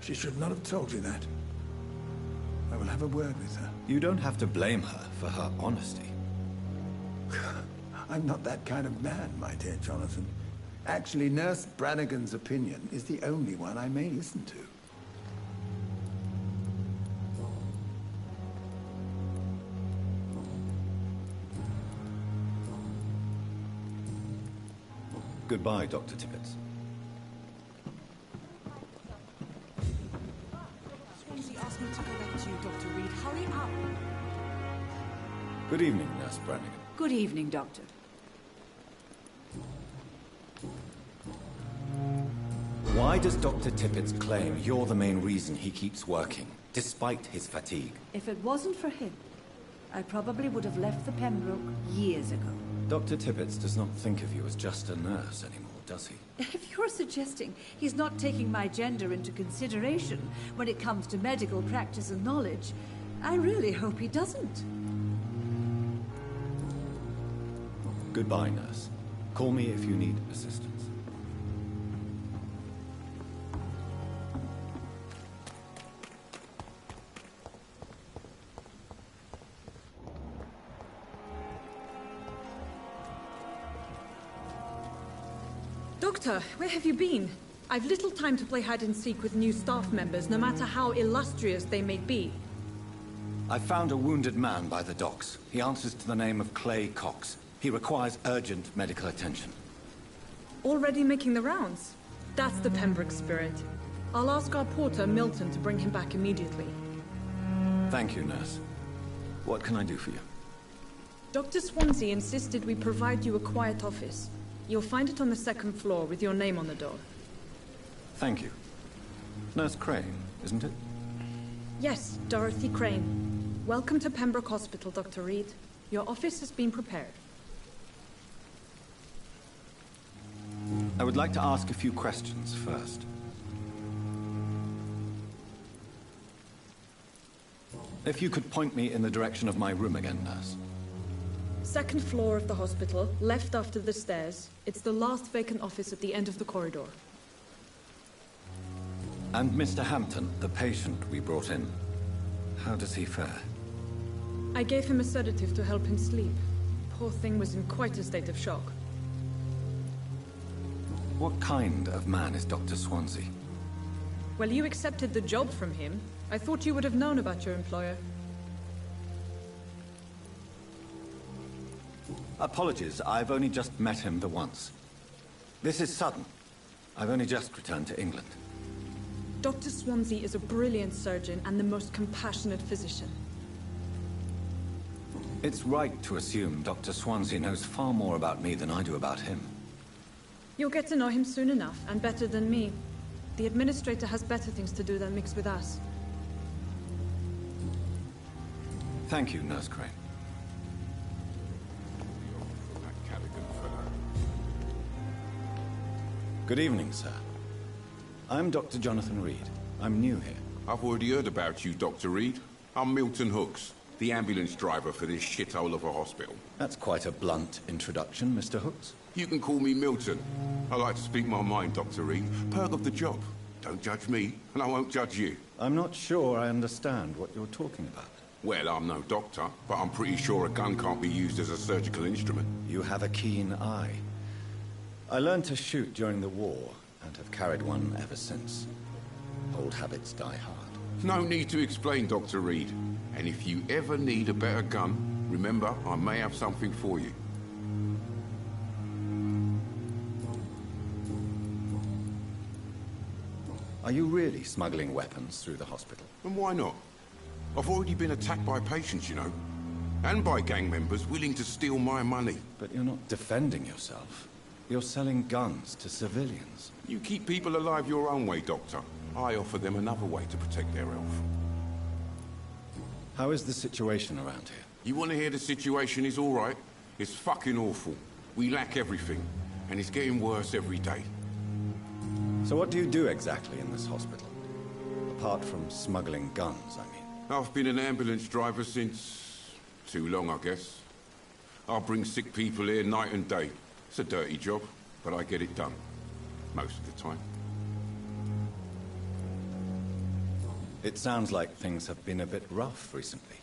She should not have told you that. I will have a word with her. You don't have to blame her for her honesty. I'm not that kind of man, my dear Jonathan. Actually, Nurse Brannigan's opinion is the only one I may listen to. Goodbye, Dr. Tippett. Swansea asked me to correct you, Dr. Reed. Hurry up. Good evening, Nurse Brannigan. Good evening, Doctor. Why does Dr. Tippett claim you're the main reason he keeps working, despite his fatigue? If it wasn't for him, I probably would have left the Pembroke years ago. Dr. Tippett does not think of you as just a nurse anymore, does he? If you're suggesting he's not taking my gender into consideration when it comes to medical practice and knowledge, I really hope he doesn't. Goodbye, nurse. Call me if you need assistance. Doctor, where have you been? I've little time to play hide and seek with new staff members, no matter how illustrious they may be. I found a wounded man by the docks. He answers to the name of Clay Cox. He requires urgent medical attention. Already making the rounds? That's the Pembroke spirit. I'll ask our porter, Milton, to bring him back immediately. Thank you, nurse. What can I do for you? Dr. Swansea insisted we provide you a quiet office. You'll find it on the second floor with your name on the door. Thank you. Nurse Crane, isn't it? Yes, Dorothy Crane. Welcome to Pembroke Hospital, Dr. Reed. Your office has been prepared. I would like to ask a few questions first. If you could point me in the direction of my room again, nurse. Second floor of the hospital, left after the stairs. It's the last vacant office at the end of the corridor. And Mr. Hampton, the patient we brought in, how does he fare? I gave him a sedative to help him sleep. Poor thing was in quite a state of shock. What kind of man is Dr. Swansea? Well, you accepted the job from him. I thought you would have known about your employer. Apologies, I've only just met him the once. This is sudden. I've only just returned to England. Dr. Swansea is a brilliant surgeon and the most compassionate physician. It's right to assume Dr. Swansea knows far more about me than I do about him. You'll get to know him soon enough, and better than me. The administrator has better things to do than mix with us. Thank you, Nurse Crane. Good evening, sir. I'm Dr. Jonathan Reed. I'm new here. I've already heard about you, Dr. Reed. I'm Milton Hooks, the ambulance driver for this shithole of a hospital. That's quite a blunt introduction, Mr. Hooks. You can call me Milton. I like to speak my mind, Dr. Reed. Perk of the job. Don't judge me, and I won't judge you. I'm not sure I understand what you're talking about. Well, I'm no doctor, but I'm pretty sure a gun can't be used as a surgical instrument. You have a keen eye. I learned to shoot during the war, and have carried one ever since. Old habits die hard. No need to explain, Dr. Reed. And if you ever need a better gun, remember, I may have something for you. Are you really smuggling weapons through the hospital? And why not? I've already been attacked by patients, you know. And by gang members willing to steal my money. But you're not defending yourself. You're selling guns to civilians. You keep people alive your own way, Doctor. I offer them another way to protect their health. How is the situation around here? You want to hear the situation is all right? It's fucking awful. We lack everything. And it's getting worse every day. So what do you do exactly in this hospital? Apart from smuggling guns, I mean. I've been an ambulance driver since... too long, I guess. I bring sick people here night and day. It's a dirty job, but I get it done. Most of the time. It sounds like things have been a bit rough recently.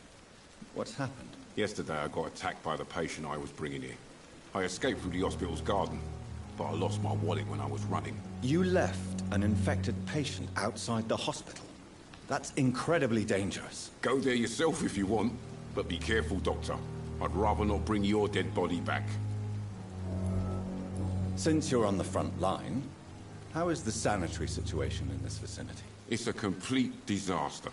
What's happened? Yesterday I got attacked by the patient I was bringing here. I escaped through the hospital's garden, but I lost my wallet when I was running. You left an infected patient outside the hospital? That's incredibly dangerous. Go there yourself if you want, but be careful, Doctor. I'd rather not bring your dead body back. Since you're on the front line, how is the sanitary situation in this vicinity? It's a complete disaster.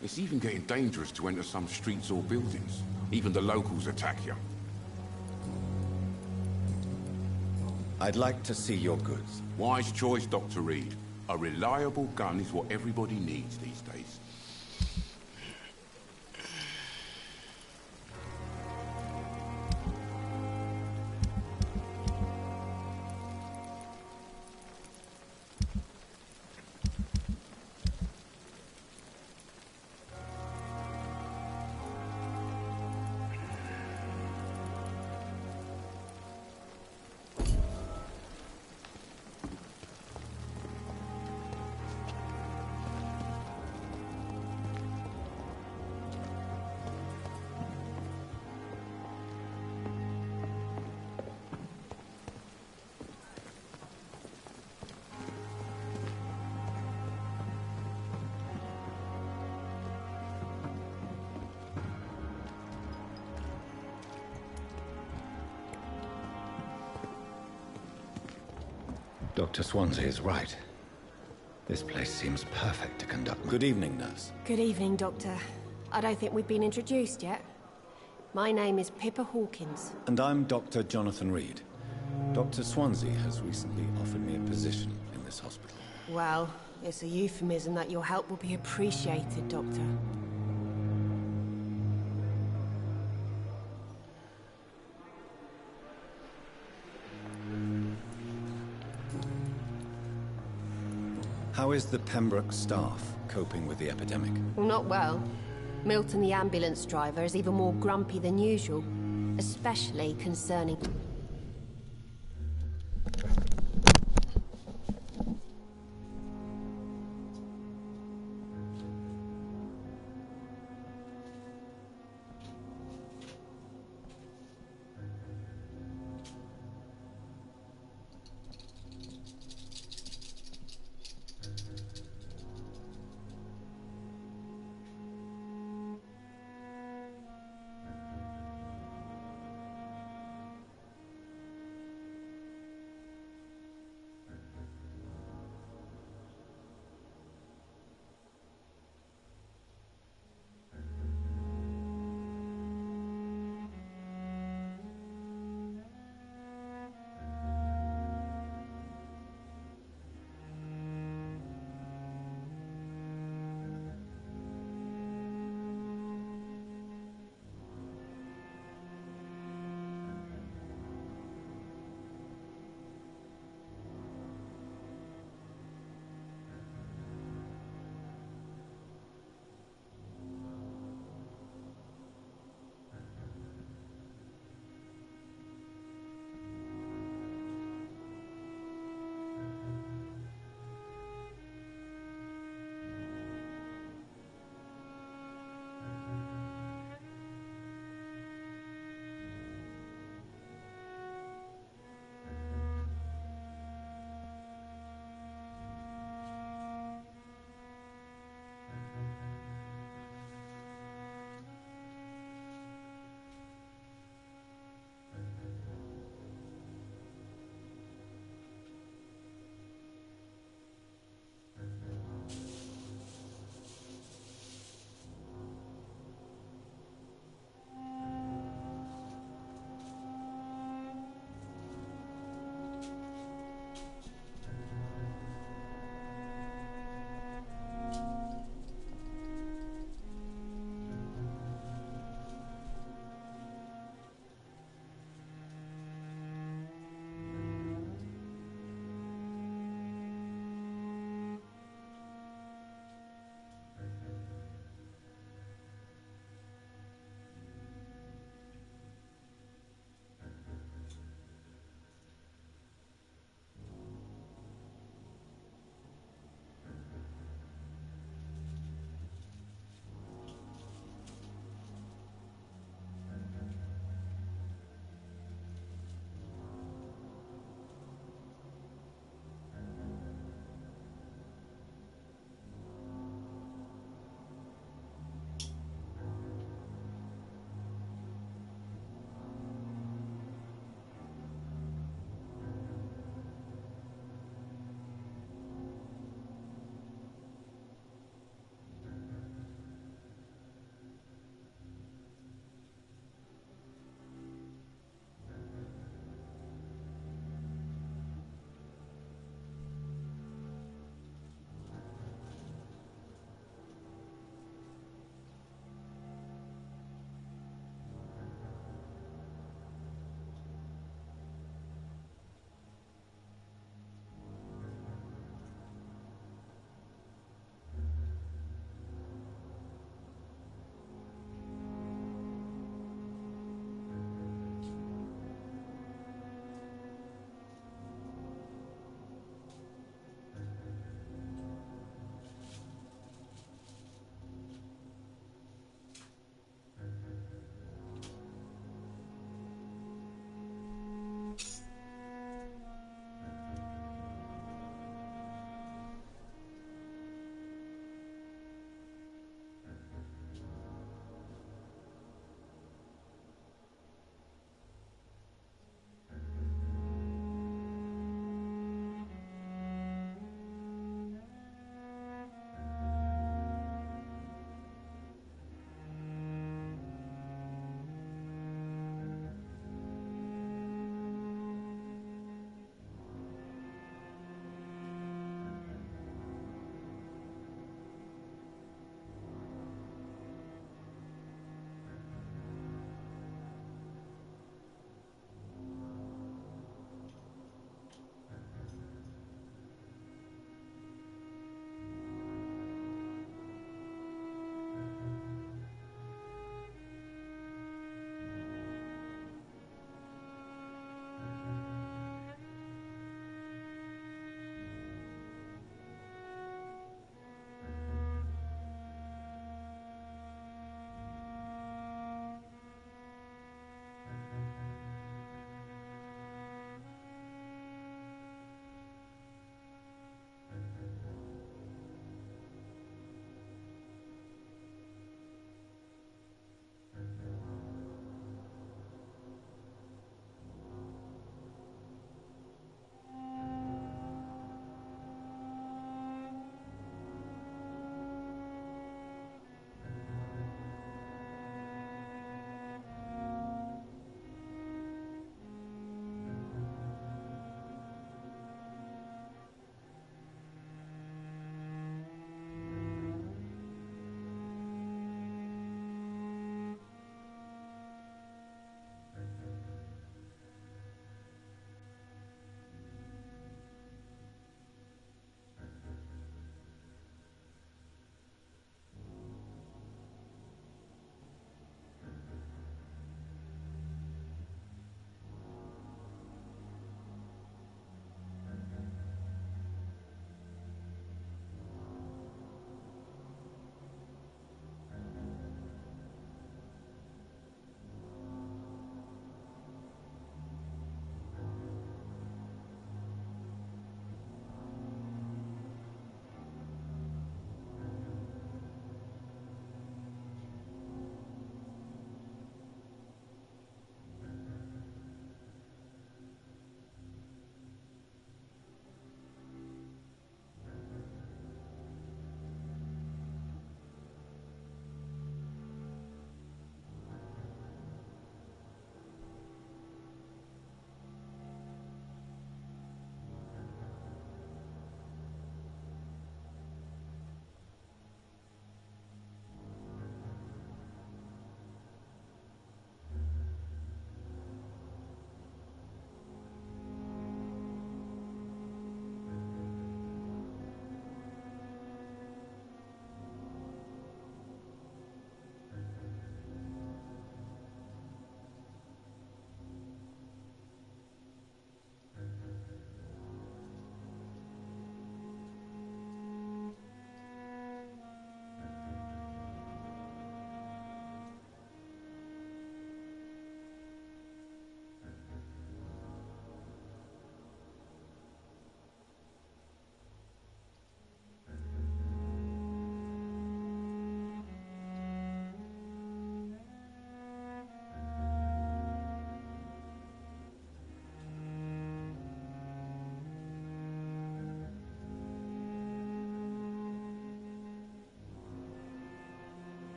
It's even getting dangerous to enter some streets or buildings. Even the locals attack you. I'd like to see your goods. Wise choice, Dr. Reed. A reliable gun is what everybody needs these days. Dr. Swansea is right. This place seems perfect to conduct. Good evening, nurse. Good evening, Doctor. I don't think we've been introduced yet. My name is Pippa Hawkins. And I'm Dr. Jonathan Reed. Dr. Swansea has recently offered me a position in this hospital. Well, it's a euphemism that your help will be appreciated, Doctor. How is the Pembroke staff coping with the epidemic? Well, not well. Milton, the ambulance driver, is even more grumpy than usual, especially concerning...